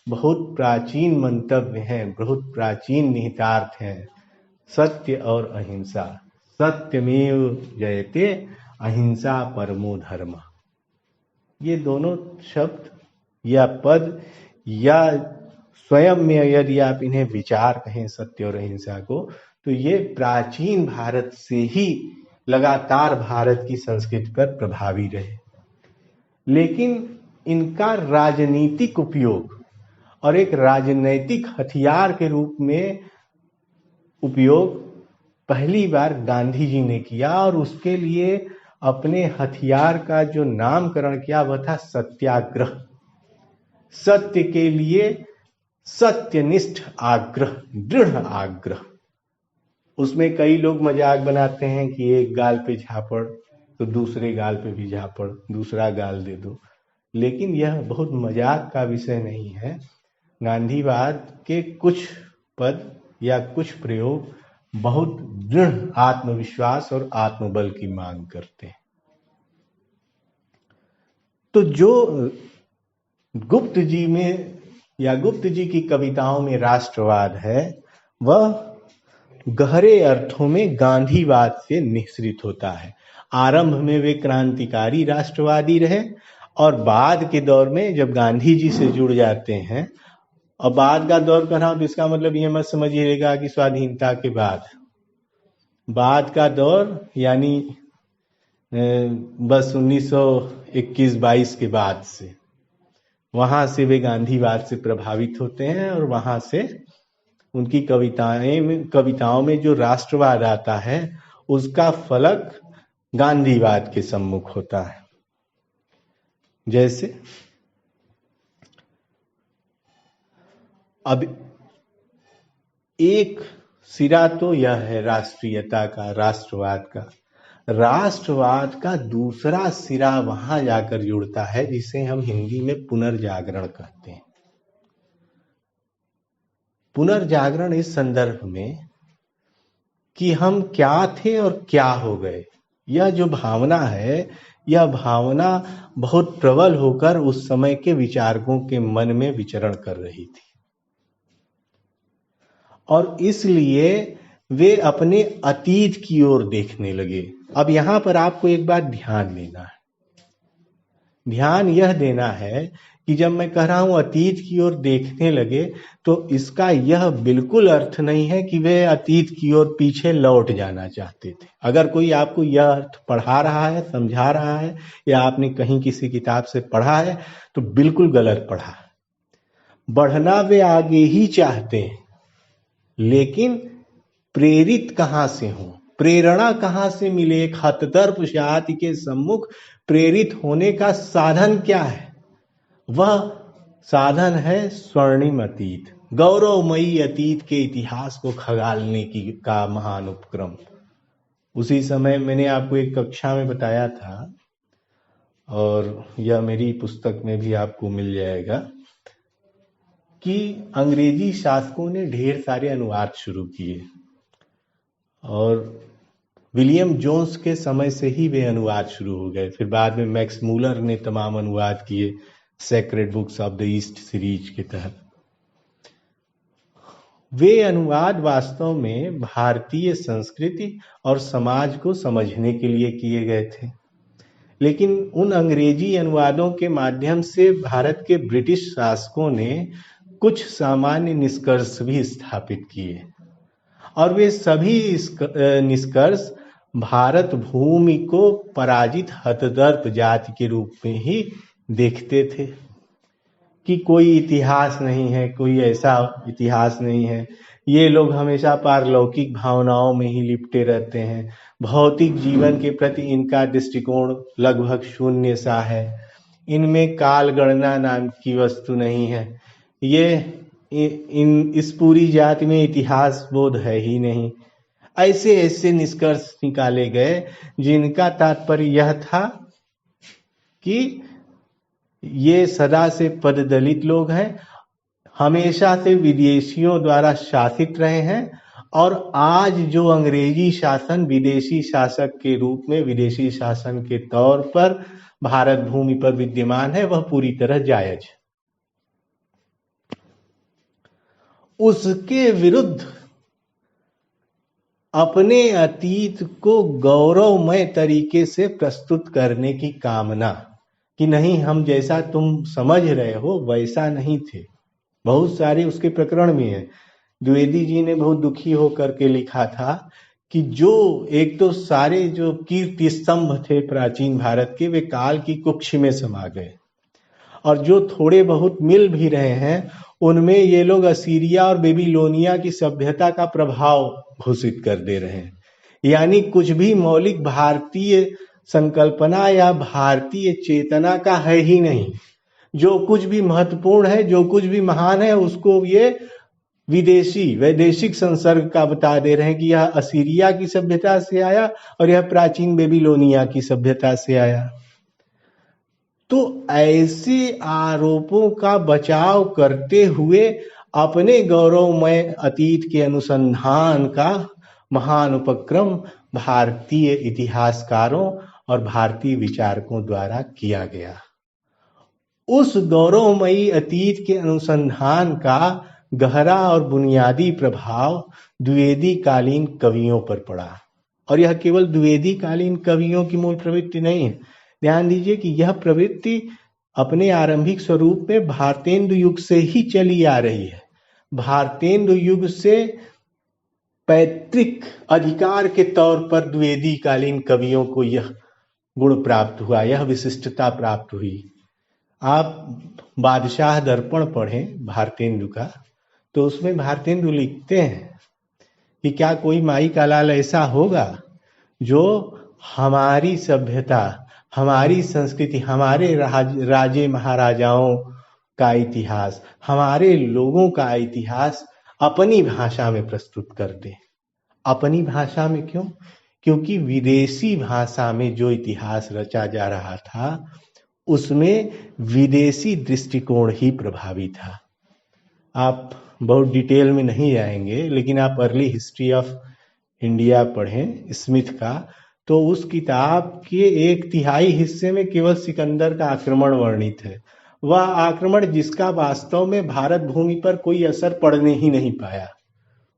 बहुत प्राचीन मंतव्य हैं, बहुत प्राचीन निहितार्थ हैं। सत्य और अहिंसा, सत्यमेव जयते अहिंसा परमो धर्म, ये दोनों शब्द या पद या स्वयं में यदि आप इन्हें विचार कहें सत्य और अहिंसा को, तो ये प्राचीन भारत से ही लगातार भारत की संस्कृति पर प्रभावी रहे। लेकिन इनका राजनीतिक उपयोग और एक राजनैतिक हथियार के रूप में उपयोग पहली बार गांधी जी ने किया, और उसके लिए अपने हथियार का जो नामकरण किया वह था सत्याग्रह। सत्य के लिए सत्यनिष्ठ आग्रह, दृढ़ आग्रह। उसमें कई लोग मजाक बनाते हैं कि एक गाल पे झापड़ तो दूसरे गाल पे भी झापड़, दूसरा गाल दे दो, लेकिन यह बहुत मजाक का विषय नहीं है। गांधीवाद के कुछ पद या कुछ प्रयोग बहुत दृढ़ आत्मविश्वास और आत्मबल की मांग करते हैं। तो जो गुप्त जी में या गुप्त जी की कविताओं में राष्ट्रवाद है, वह गहरे अर्थों में गांधीवाद से निःसृत होता है। आरंभ में वे क्रांतिकारी राष्ट्रवादी रहे और बाद के दौर में जब गांधी जी से जुड़ जाते हैं, और बाद का दौर कर रहा हूं तो इसका मतलब ये मत समझिएगा कि स्वाधीनता के बाद का दौर यानी बस 1921-22 के बाद से, वहां से वे गांधीवाद से प्रभावित होते हैं और वहां से उनकी कविताओं में जो राष्ट्रवाद आता है उसका फलक गांधीवाद के सम्मुख होता है। जैसे अब एक सिरा तो यह है राष्ट्रीयता का, राष्ट्रवाद का दूसरा सिरा वहां जाकर जुड़ता है जिसे हम हिंदी में पुनर्जागरण कहते हैं। पुनर्जागरण इस संदर्भ में कि हम क्या थे और क्या हो गए, यह जो भावना है, यह भावना बहुत प्रबल होकर उस समय के विचारकों के मन में विचरण कर रही थी और इसलिए वे अपने अतीत की ओर देखने लगे। अब यहां पर आपको एक बात ध्यान देना है, ध्यान यह देना है कि जब मैं कह रहा हूं अतीत की ओर देखने लगे तो इसका यह बिल्कुल अर्थ नहीं है कि वे अतीत की ओर पीछे लौट जाना चाहते थे। अगर कोई आपको यह अर्थ पढ़ा रहा है, समझा रहा है या आपने कहीं किसी किताब से पढ़ा है तो बिल्कुल गलत पढ़ा है। बढ़ना वे आगे ही चाहते हैं, लेकिन प्रेरित कहां से हो, प्रेरणा कहां से मिले, एक हतदर्प जाति के सम्मुख प्रेरित होने का साधन क्या है? वह साधन है स्वर्णिम अतीत, गौरवमयी अतीत के इतिहास को खंगालने का महान उपक्रम। उसी समय मैंने आपको एक कक्षा में बताया था और यह मेरी पुस्तक में भी आपको मिल जाएगा कि अंग्रेजी शासकों ने ढेर सारे अनुवाद शुरू किए और विलियम जोन्स के समय से ही वे अनुवाद शुरू हो गए। फिर बाद में मैक्स मूलर ने तमाम अनुवाद किए sacred books of the east series के तहत। वे अनुवाद वास्तव में भारतीय संस्कृति और समाज को समझने के लिए किए गए थे, लेकिन उन अंग्रेजी अनुवादों के माध्यम से भारत के ब्रिटिश शासकों ने कुछ सामान्य निष्कर्ष भी स्थापित किए और वे सभी निष्कर्ष भारत भूमि को पराजित हतदर्प जाति के रूप में ही देखते थे कि कोई इतिहास नहीं है, कोई ऐसा इतिहास नहीं है, ये लोग हमेशा पारलौकिक भावनाओं में ही लिपटे रहते हैं, भौतिक जीवन के प्रति इनका दृष्टिकोण लगभग शून्य सा है, इनमें काल गणना नाम की वस्तु नहीं है, इस पूरी जाति में इतिहास बोध है ही नहीं। ऐसे ऐसे निष्कर्ष निकाले गए जिनका तात्पर्य यह था कि ये सदा से पददलित लोग हैं, हमेशा से विदेशियों द्वारा शासित रहे हैं और आज जो अंग्रेजी शासन विदेशी शासक के रूप में, विदेशी शासन के तौर पर भारत भूमि पर विद्यमान है वह पूरी तरह जायज। उसके विरुद्ध अपने अतीत को गौरवमय तरीके से प्रस्तुत करने की कामना कि नहीं, हम जैसा तुम समझ रहे हो वैसा नहीं थे। बहुत सारे उसके प्रकरण में है। द्विवेदी जी ने बहुत दुखी होकर के लिखा था कि जो एक तो सारे जो कीर्ति स्तंभ थे प्राचीन भारत के, वे काल की कुक्ष में समा गए और जो थोड़े बहुत मिल भी रहे हैं उनमें ये लोग असीरिया और बेबीलोनिया की सभ्यता का प्रभाव घोषित कर दे रहे हैं। यानी कुछ भी मौलिक भारतीय संकल्पना या भारतीय चेतना का है ही नहीं। जो कुछ भी महत्वपूर्ण है, जो कुछ भी महान है, उसको ये विदेशी वैदेशिक संसर्ग का बता दे रहे हैं कि यह असीरिया की सभ्यता से आया और यह प्राचीन बेबीलोनिया की सभ्यता से आया। तो ऐसे आरोपों का बचाव करते हुए अपने गौरवमय अतीत के अनुसंधान का महान उपक्रम भारतीय इतिहासकारों और भारतीय विचारकों द्वारा किया गया। उस गौरवमयी अतीत के अनुसंधान का गहरा और बुनियादी प्रभाव द्विवेदी कालीन कवियों पर पड़ा। और यह केवल द्विवेदी कालीन कवियों की मूल प्रवृत्ति नहीं है। ध्यान दीजिए कि यह प्रवृत्ति अपने आरंभिक स्वरूप में भारतेंदु युग से ही चली आ रही है। भारतेंदु युग से पैतृक अधिकार के तौर पर द्विवेदी कालीन कवियों को यह गुण प्राप्त हुआ, यह विशिष्टता प्राप्त हुई। आप बादशाह दर्पण पढ़ें भारतेंदु का, तो उसमें भारतेंदु लिखते हैं कि क्या कोई माई का लाल ऐसा होगा जो हमारी सभ्यता, हमारी संस्कृति, हमारे राजे महाराजाओं का इतिहास, हमारे लोगों का इतिहास अपनी भाषा में प्रस्तुत कर दे। अपनी भाषा में क्यों? क्योंकि विदेशी भाषा में जो इतिहास रचा जा रहा था उसमें विदेशी दृष्टिकोण ही प्रभावी था। आप बहुत डिटेल में नहीं जाएंगे, लेकिन आप अर्ली हिस्ट्री ऑफ इंडिया पढ़ें स्मिथ का, तो उस किताब के 1/3 हिस्से में केवल सिकंदर का आक्रमण वर्णित है। वह आक्रमण जिसका वास्तव में भारत भूमि पर कोई असर पड़ने ही नहीं पाया।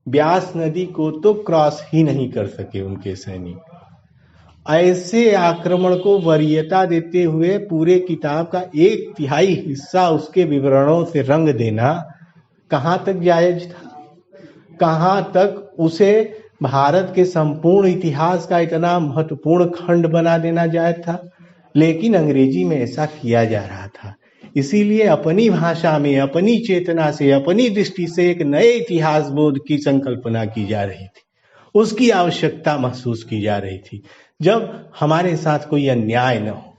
ब्यास नदी को तो क्रॉस ही नहीं कर सके उनके सैनिक। ऐसे आक्रमण को वरीयता देते हुए पूरे किताब का 1/3 हिस्सा उसके विवरणों से रंग देना कहाँ तक जायज था? कहाँ तक उसे भारत के संपूर्ण इतिहास का इतना महत्वपूर्ण खंड बना देना जायज था? लेकिन अंग्रेजी में ऐसा किया जा रहा था। इसीलिए अपनी भाषा में, अपनी चेतना से, अपनी दृष्टि से एक नए इतिहास बोध की संकल्पना की जा रही थी। उसकी आवश्यकता महसूस की जा रही थी। जब हमारे साथ कोई अन्याय न हो,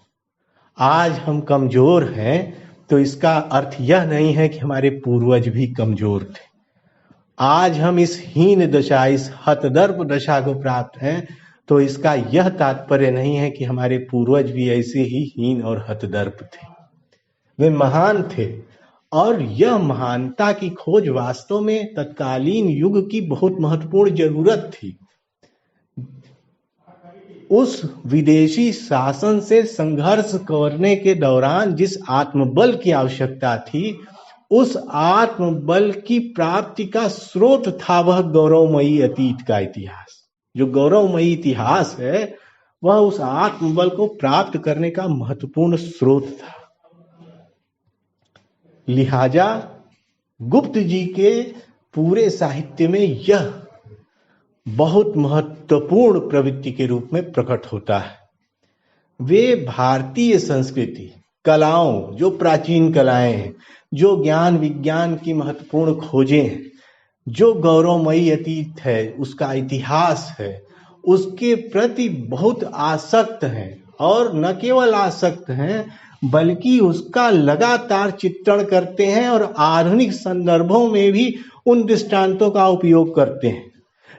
आज हम कमजोर हैं तो इसका अर्थ यह नहीं है कि हमारे पूर्वज भी कमजोर थे। आज हम इस हीन दशा, इस हतदर्प दशा को प्राप्त हैं तो इसका यह तात्पर्य नहीं है कि हमारे पूर्वज भी ऐसे ही हीन और हतदर्प थे। वे महान थे और यह महानता की खोज वास्तव में तत्कालीन युग की बहुत महत्वपूर्ण जरूरत थी। उस विदेशी शासन से संघर्ष करने के दौरान जिस आत्मबल की आवश्यकता थी, उस आत्मबल की प्राप्ति का स्रोत था वह गौरवमयी अतीत का इतिहास। जो गौरवमयी इतिहास है वह उस आत्मबल को प्राप्त करने का महत्वपूर्ण स्रोत था। लिहाजा गुप्त जी के पूरे साहित्य में यह बहुत महत्वपूर्ण प्रवृत्ति के रूप में प्रकट होता है। वे भारतीय संस्कृति, कलाओं, जो प्राचीन कलाएं हैं, जो ज्ञान विज्ञान की महत्वपूर्ण खोजें हैं, जो गौरवमयी अतीत है, उसका इतिहास है, उसके प्रति बहुत आसक्त हैं। और न केवल आसक्त हैं बल्कि उसका लगातार चित्रण करते हैं और आधुनिक संदर्भों में भी उन दृष्टांतों का उपयोग करते हैं।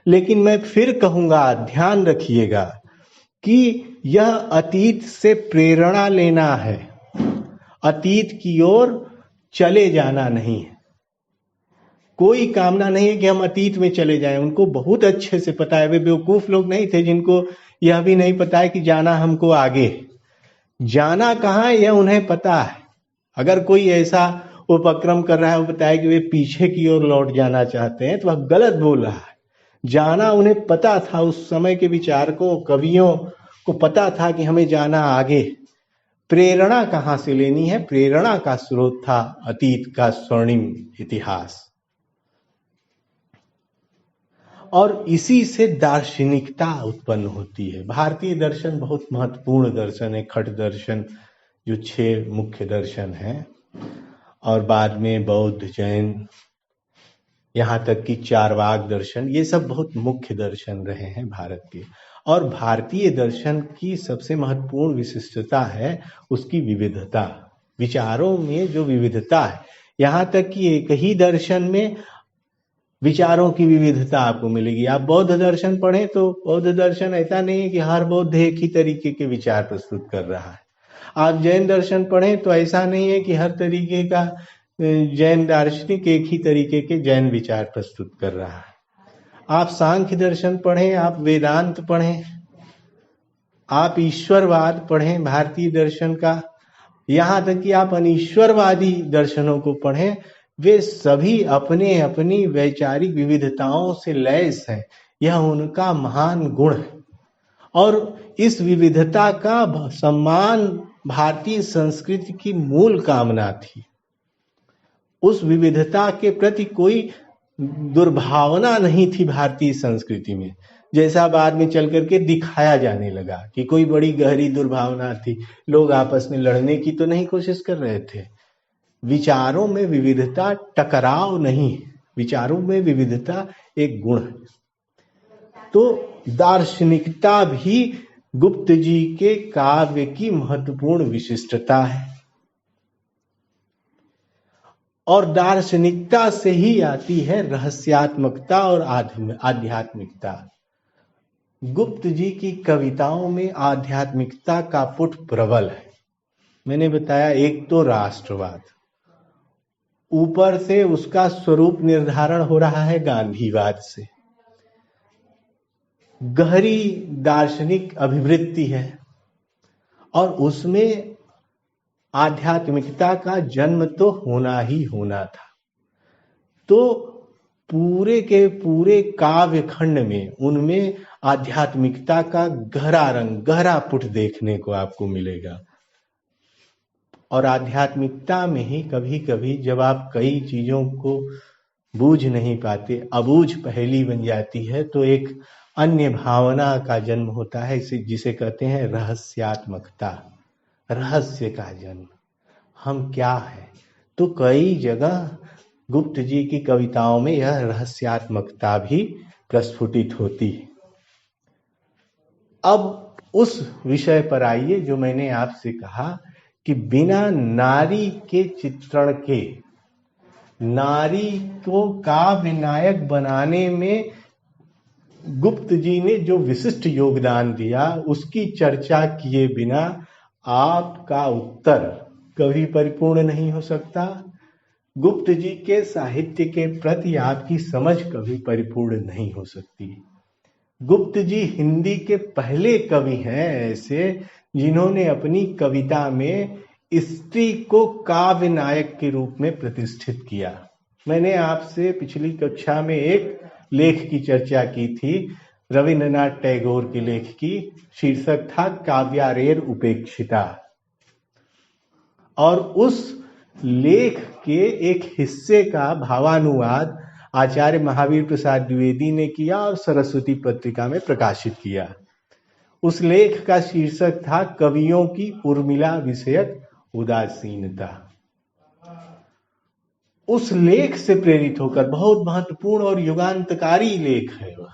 लेकिन मैं फिर कहूंगा, ध्यान रखिएगा कि यह अतीत से प्रेरणा लेना है, अतीत की ओर चले जाना नहीं है। कोई कामना नहीं है कि हम अतीत में चले जाएं। उनको बहुत अच्छे से पता है, वे बेवकूफ लोग नहीं थे जिनको यह भी नहीं पता है कि जाना हमको आगे, जाना कहाँ है यह उन्हें पता है। अगर कोई ऐसा उपक्रम कर रहा है, वो बताए कि वे पीछे की ओर लौट जाना चाहते हैं, तो वह गलत बोल रहा है। जाना उन्हें पता था, उस समय के विचारकों, कवियों को पता था कि हमें जाना आगे। प्रेरणा कहाँ से लेनी है? प्रेरणा का स्रोत था अतीत का स्वर्णिम इतिहास। और इसी से दार्शनिकता उत्पन्न होती है। भारतीय दर्शन बहुत महत्वपूर्ण दर्शन है। खट दर्शन जो 6 मुख्य दर्शन हैं, और बाद में बौद्ध, जैन, यहाँ तक कि चारवाक दर्शन, ये सब बहुत मुख्य दर्शन रहे हैं भारत के। और भारतीय दर्शन की सबसे महत्वपूर्ण विशिष्टता है उसकी विविधता, विचारों में जो विविधता है। यहाँ तक कि एक ही दर्शन में विचारों की विविधता आपको मिलेगी। आप बौद्ध दर्शन पढ़ें तो बौद्ध दर्शन ऐसा नहीं है कि हर बौद्ध एक ही तरीके के विचार प्रस्तुत कर रहा है। आप जैन दर्शन पढ़ें तो ऐसा नहीं है कि हर तरीके का जैन दार्शनिक एक ही तरीके के जैन विचार प्रस्तुत कर रहा है। आप सांख्य दर्शन पढ़ें, आप वेदांत पढ़ें, आप ईश्वरवाद पढ़ें भारतीय दर्शन का, यहां तक कि आप अनीश्वरवादी दर्शनों को पढ़ें, वे सभी अपने अपनी वैचारिक विविधताओं से लैस हैं। यह उनका महान गुण है और इस विविधता का सम्मान भारतीय संस्कृति की मूल कामना थी। उस विविधता के प्रति कोई दुर्भावना नहीं थी भारतीय संस्कृति में, जैसा बाद में चल करके दिखाया जाने लगा कि कोई बड़ी गहरी दुर्भावना थी। लोग आपस में लड़ने की तो नहीं कोशिश कर रहे थे। विचारों में विविधता टकराव नहीं, विचारों में विविधता एक गुण है। तो दार्शनिकता भी गुप्त जी के काव्य की महत्वपूर्ण विशिष्टता है और दार्शनिकता से ही आती है रहस्यात्मकता और आध्यात्मिकता। गुप्त जी की कविताओं में आध्यात्मिकता का पुट प्रबल है। मैंने बताया, एक तो राष्ट्रवाद, ऊपर से उसका स्वरूप निर्धारण हो रहा है गांधीवाद से, गहरी दार्शनिक अभिवृत्ति है और उसमें आध्यात्मिकता का जन्म तो होना ही होना था। तो पूरे के पूरे काव्य खंड में उनमें आध्यात्मिकता का गहरा रंग, गहरा पुट देखने को आपको मिलेगा। और आध्यात्मिकता में ही कभी कभी जब आप कई चीजों को बूझ नहीं पाते, अबूझ पहेली बन जाती है, तो एक अन्य भावना का जन्म होता है, जिसे कहते हैं रहस्यात्मकता, रहस्य का जन्म। हम क्या है? तो कई जगह गुप्त जी की कविताओं में यह रहस्यात्मकता भी प्रस्फुटित होती है। अब उस विषय पर आइए जो मैंने आपसे कहा कि बिना नारी के चित्रण के, नारी को काव्य नायक बनाने में गुप्त जी ने जो विशिष्ट योगदान दिया, उसकी चर्चा किए बिना आपका उत्तर कभी परिपूर्ण नहीं हो सकता। गुप्त जी के साहित्य के प्रति आपकी समझ कभी परिपूर्ण नहीं हो सकती। गुप्त जी हिंदी के पहले कवि हैं ऐसे जिन्होंने अपनी कविता में स्त्री को काव्य नायक के रूप में प्रतिष्ठित किया। मैंने आपसे पिछली कक्षा में एक लेख की चर्चा की थी, रविन्द्रनाथ टैगोर के लेख की, शीर्षक था काव्यारेर उपेक्षिता। और उस लेख के एक हिस्से का भावानुवाद आचार्य महावीर प्रसाद द्विवेदी ने किया और सरस्वती पत्रिका में प्रकाशित किया। उस लेख का शीर्षक था कवियों की उर्मिला विषयक उदासीनता। उस लेख से प्रेरित होकर, बहुत महत्वपूर्ण और युगांतकारी लेख है वह,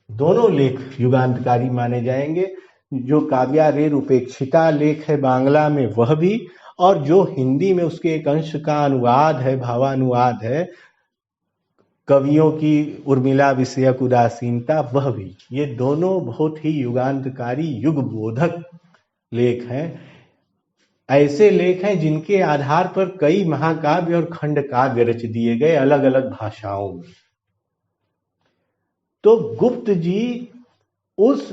दोनों लेख युगांतकारी माने जाएंगे। जो काव्यारेर उपेक्षिता लेख है बांग्ला में वह भी, और जो हिंदी में उसके एक अंश का अनुवाद है, भावानुवाद है, कवियों की उर्मिला विषयक उदासीनता, वह भी। ये दोनों बहुत ही युगांतकारी, युग बोधक लेख हैं। ऐसे लेख हैं जिनके आधार पर कई महाकाव्य और खंड काव्य रच दिए गए अलग अलग भाषाओं में। तो गुप्त जी उस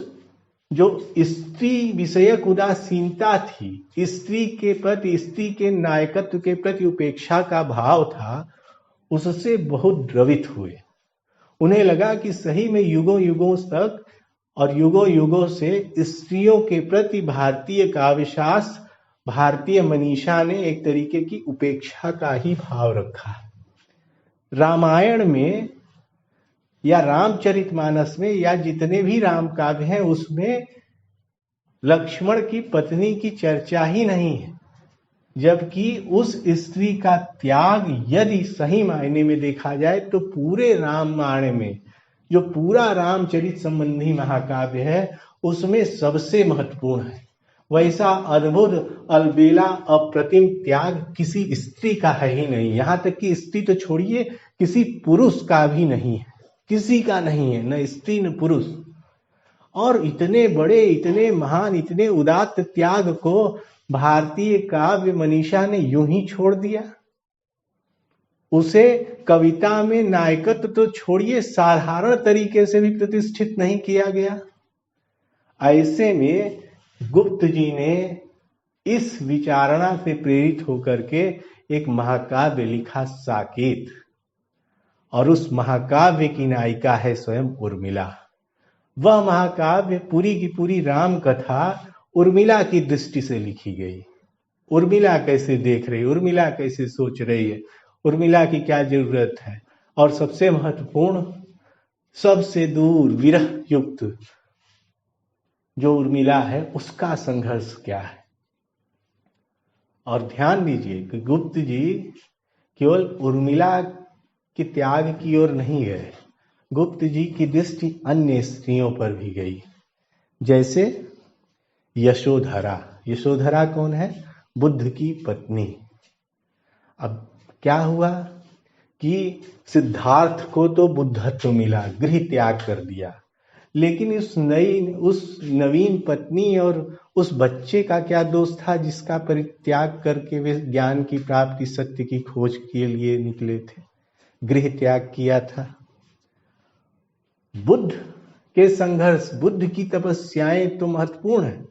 जो स्त्री विषयक उदासीनता थी, स्त्री के प्रति, स्त्री के नायकत्व के प्रति उपेक्षा का भाव था, उससे बहुत द्रवित हुए। उन्हें लगा कि सही में युगों युगों तक और युगों युगों से स्त्रियों के प्रति भारतीय काव्यशास्त्र, भारतीय मनीषा ने एक तरीके की उपेक्षा का ही भाव रखा। रामायण में या रामचरितमानस में या जितने भी राम काव्य हैं उसमें लक्ष्मण की पत्नी की चर्चा ही नहीं है, जबकि उस स्त्री का त्याग यदि सही मायने में देखा जाए तो पूरे रामायण में, जो पूरा रामचरित संबंधी महाकाव्य है, उसमें सबसे महत्वपूर्ण है। वैसा अद्भुत, अलबेला, अप्रतिम त्याग किसी स्त्री का है ही नहीं। यहां तक कि स्त्री तो छोड़िए, किसी पुरुष का भी नहीं है, किसी का नहीं है, न स्त्री न पुरुष। और इतने बड़े, इतने महान, इतने उदात्त त्याग को भारतीय काव्य मनीषा ने यूं ही छोड़ दिया। उसे कविता में नायकत्व तो छोड़िए, साधारण तरीके से भी प्रतिष्ठित नहीं किया गया। ऐसे में गुप्त जी ने इस विचारणा से प्रेरित होकर के एक महाकाव्य लिखा साकेत, और उस महाकाव्य की नायिका है स्वयं उर्मिला। वह महाकाव्य पूरी की पूरी राम कथा उर्मिला की दृष्टि से लिखी गई। उर्मिला कैसे देख रही, उर्मिला कैसे सोच रही है, उर्मिला की क्या जरूरत है, और सबसे महत्वपूर्ण, सबसे दूर विरह युक्त जो उर्मिला है उसका संघर्ष क्या है। और ध्यान दीजिए कि गुप्त जी केवल उर्मिला के त्याग की ओर नहीं गए, गुप्त जी की दृष्टि अन्य स्त्रियों पर भी गई, जैसे यशोधरा। यशोधरा कौन है? बुद्ध की पत्नी। अब क्या हुआ कि सिद्धार्थ को तो बुद्धत्व मिला, गृह त्याग कर दिया, लेकिन उस नवीन पत्नी और उस बच्चे का क्या दोष था जिसका परित्याग करके वे ज्ञान की प्राप्ति, सत्य की खोज के लिए निकले थे, गृह त्याग किया था। बुद्ध के संघर्ष, बुद्ध की तपस्याएं तो महत्वपूर्ण है,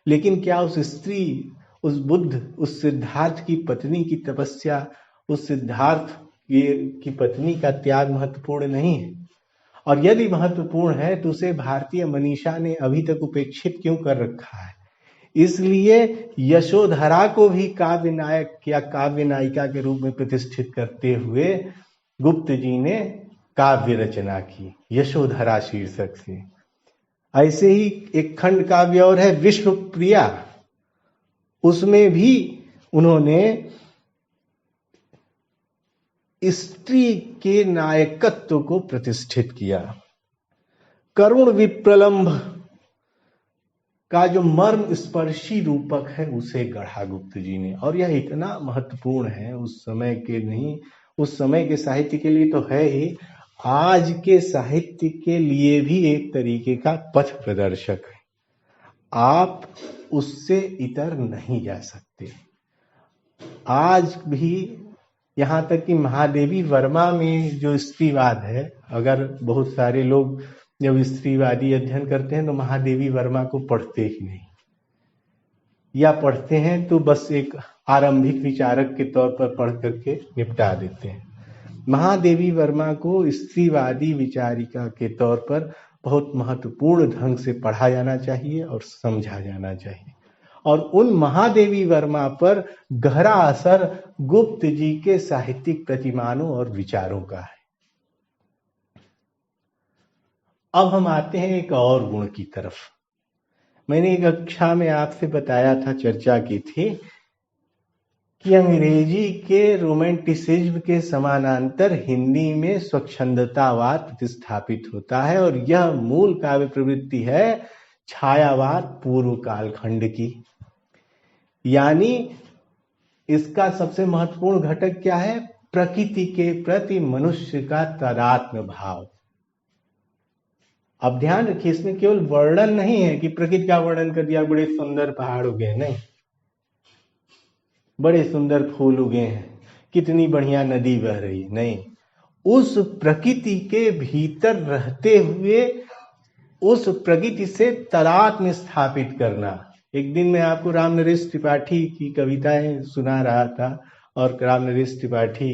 लेकिन क्या उस स्त्री, उस बुद्ध, उस सिद्धार्थ की पत्नी की तपस्या, उस सिद्धार्थ की पत्नी का त्याग महत्वपूर्ण नहीं है? और यदि महत्वपूर्ण है तो उसे भारतीय मनीषा ने अभी तक उपेक्षित क्यों कर रखा है? इसलिए यशोधरा को भी काव्य नायक या काव्य नायिका के रूप में प्रतिष्ठित करते हुए गुप्त जी ने काव्य रचना की, यशोधरा शीर्षक से। ऐसे ही एक खंड काव्य और है विश्वप्रिया, उसमें भी उन्होंने स्त्री के नायकत्व को प्रतिष्ठित किया। करुण विप्रलंभ का जो मर्म स्पर्शी रूपक है उसे गढ़ा गुप्त जी ने, और यह इतना महत्वपूर्ण है उस समय के, नहीं उस समय के साहित्य के लिए तो है ही, आज के साहित्य के लिए भी एक तरीके का पथ प्रदर्शक है। आप उससे इतर नहीं जा सकते। आज भी यहाँ तक कि महादेवी वर्मा में जो स्त्रीवाद है, अगर बहुत सारे लोग जब स्त्रीवादी अध्ययन करते हैं तो महादेवी वर्मा को पढ़ते ही नहीं, या पढ़ते हैं तो बस एक आरंभिक विचारक के तौर पर पढ़ करके निपटा देते हैं। महादेवी वर्मा को स्त्रीवादी विचारिका के तौर पर बहुत महत्वपूर्ण ढंग से पढ़ा जाना चाहिए और समझा जाना चाहिए, और उन महादेवी वर्मा पर गहरा असर गुप्त जी के साहित्यिक प्रतिमानों और विचारों का है। अब हम आते हैं एक और गुण की तरफ। मैंने एक कक्षा में आपसे बताया था, चर्चा की थी कि अंग्रेजी के रोमांटिसिज्म के समानांतर हिंदी में स्वच्छंदतावाद प्रतिस्थापित होता है, और यह मूल काव्य प्रवृत्ति है छायावाद पूर्व कालखंड की। यानी इसका सबसे महत्वपूर्ण घटक क्या है? प्रकृति के प्रति मनुष्य का तादात्म्य भाव। अब ध्यान रखिए, इसमें केवल वर्णन नहीं है कि प्रकृति का वर्णन कर दिया, बड़े सुंदर पहाड़ उगे, नहीं, बड़े सुंदर फूल उगे हैं, कितनी बढ़िया नदी बह रही, नहीं, उस प्रकृति के भीतर रहते हुए उस प्रकृति से तादात्म्य स्थापित करना। एक दिन मैं आपको रामनरेश त्रिपाठी की कविताएं सुना रहा था और रामनरेश त्रिपाठी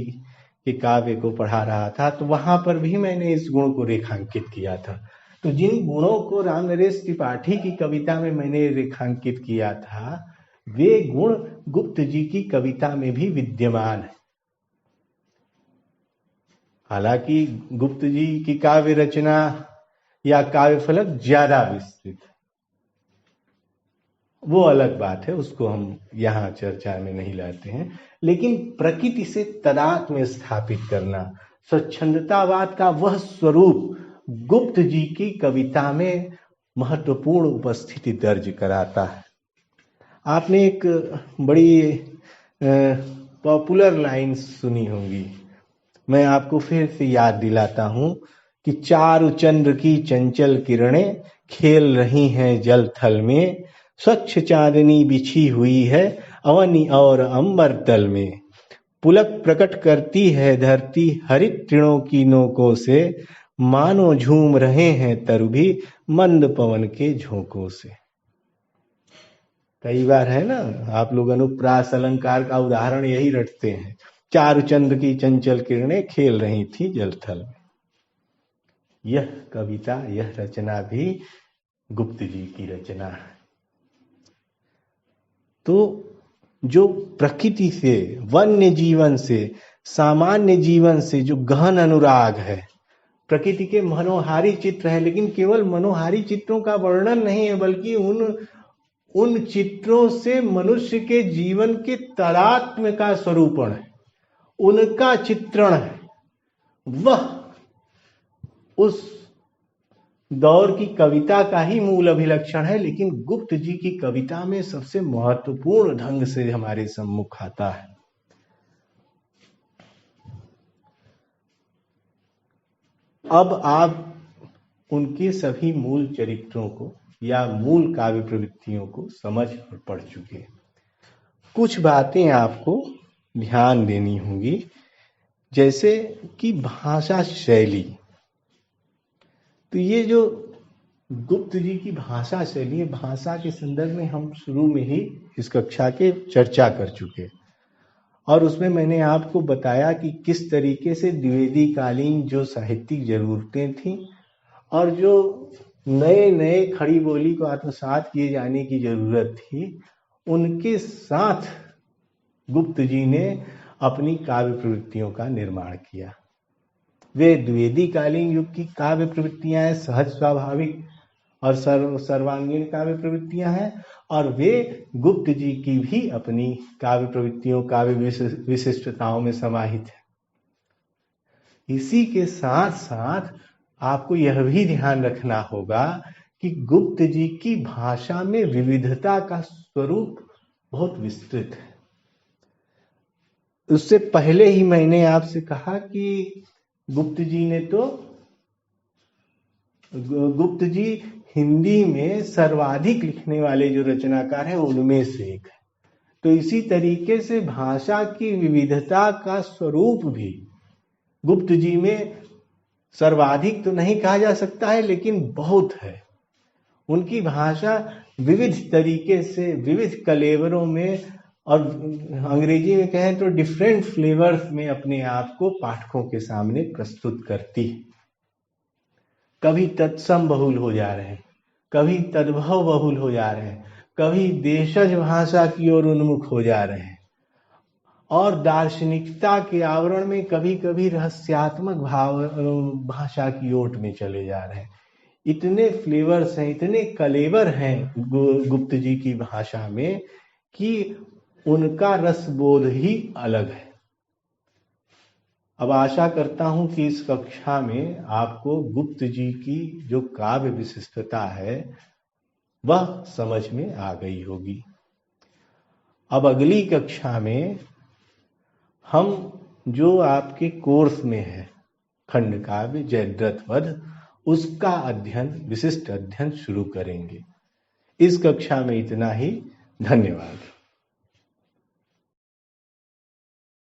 के काव्य को पढ़ा रहा था, तो वहां पर भी मैंने इस गुण को रेखांकित किया था। तो जिन गुणों को रामनरेश त्रिपाठी की कविता में मैंने रेखांकित किया था, वे गुण गुप्त जी की कविता में भी विद्यमान है। हालांकि गुप्त जी की काव्य रचना या काव्य फलक ज्यादा विस्तृत, वो अलग बात है, उसको हम यहाँ चर्चा में नहीं लाते हैं। लेकिन प्रकृति से तादात्म्य स्थापित करना, स्वच्छंदतावाद का वह स्वरूप गुप्त जी की कविता में महत्वपूर्ण उपस्थिति दर्ज कराता है। आपने एक बड़ी पॉपुलर लाइन सुनी होगी, मैं आपको फिर से याद दिलाता हूं कि चारु चंद्र की चंचल किरणें खेल रही हैं जल थल में, स्वच्छ चांदनी बिछी हुई है अवनी और अंबर तल में, पुलक प्रकट करती है धरती हरित तृणों की नोकों से, मानो झूम रहे हैं तरु भी मंद पवन के झोंकों से। कई बार है ना, आप लोग अनुप्रास अलंकार का उदाहरण यही रटते हैं। चारु चंद्र की चंचल किरणें खेल रही थी जलथल में। यह कविता, यह रचना भी गुप्त जी की रचना है। तो जो प्रकृति से, वन्य जीवन से, सामान्य जीवन से जो गहन अनुराग है, प्रकृति के मनोहारी चित्र है, लेकिन केवल मनोहारी चित्रों का वर्णन नहीं है, बल्कि उन चित्रों से मनुष्य के जीवन के तादात्म्य का स्वरूपण है, उनका चित्रण है। वह उस दौर की कविता का ही मूल अभिलक्षण है, लेकिन गुप्त जी की कविता में सबसे महत्वपूर्ण ढंग से हमारे सम्मुख आता है। अब आप उनके सभी मूल चरित्रों को या मूल काव्य प्रवृत्तियों को समझ और पढ़ चुके हैं। कुछ बातें आपको ध्यान देनी होंगी, जैसे कि भाषा शैली। तो ये जो गुप्त जी की भाषा शैली है, भाषा के संदर्भ में हम शुरू में ही इस कक्षा के चर्चा कर चुके, और उसमें मैंने आपको बताया कि किस तरीके से द्विवेदी कालीन जो साहित्यिक जरूरतें थीं और जो नए नए खड़ी बोली को आत्मसात किए जाने की जरूरत थी, उनके साथ गुप्त जी ने अपनी काव्य प्रवृत्तियों का निर्माण किया। वे द्विवेदी कालीन युग की काव्य प्रवृत्तियां हैं, सहज स्वाभाविक और सर्वांगीण काव्य प्रवृत्तियां हैं, और वे गुप्त जी की भी अपनी काव्य प्रवृत्तियों, काव्य विशिष्टताओं में समाहित है। इसी के साथ साथ आपको यह भी ध्यान रखना होगा कि गुप्त जी की भाषा में विविधता का स्वरूप बहुत विस्तृत है। उससे पहले ही मैंने आपसे कहा कि गुप्त जी हिंदी में सर्वाधिक लिखने वाले जो रचनाकार हैं उनमें से एक है। तो इसी तरीके से भाषा की विविधता का स्वरूप भी गुप्त जी में सर्वाधिक तो नहीं कहा जा सकता है, लेकिन बहुत है। उनकी भाषा विविध तरीके से, विविध कलेवरों में, और अंग्रेजी में कहें तो डिफरेंट फ्लेवर्स में अपने आप को पाठकों के सामने प्रस्तुत करती है। कभी तत्सम बहुल हो जा रहे हैं, कभी तद्भव बहुल हो जा रहे हैं, कभी देशज भाषा की ओर उन्मुख हो जा रहे हैं, और दार्शनिकता के आवरण में कभी कभी रहस्यात्मक भाषा की ओट में चले जा रहे हैं। इतने फ्लेवर्स हैं, इतने कलेवर हैं गुप्त जी की भाषा में कि उनका रसबोध ही अलग है। अब आशा करता हूं कि इस कक्षा में आपको गुप्त जी की जो काव्य विशिष्टता है वह समझ में आ गई होगी। अब अगली कक्षा में हम जो आपके कोर्स में है खंड काव्य जयद्रथ वध, उसका अध्ययन, विशिष्ट अध्ययन शुरू करेंगे। इस कक्षा में इतना ही। धन्यवाद।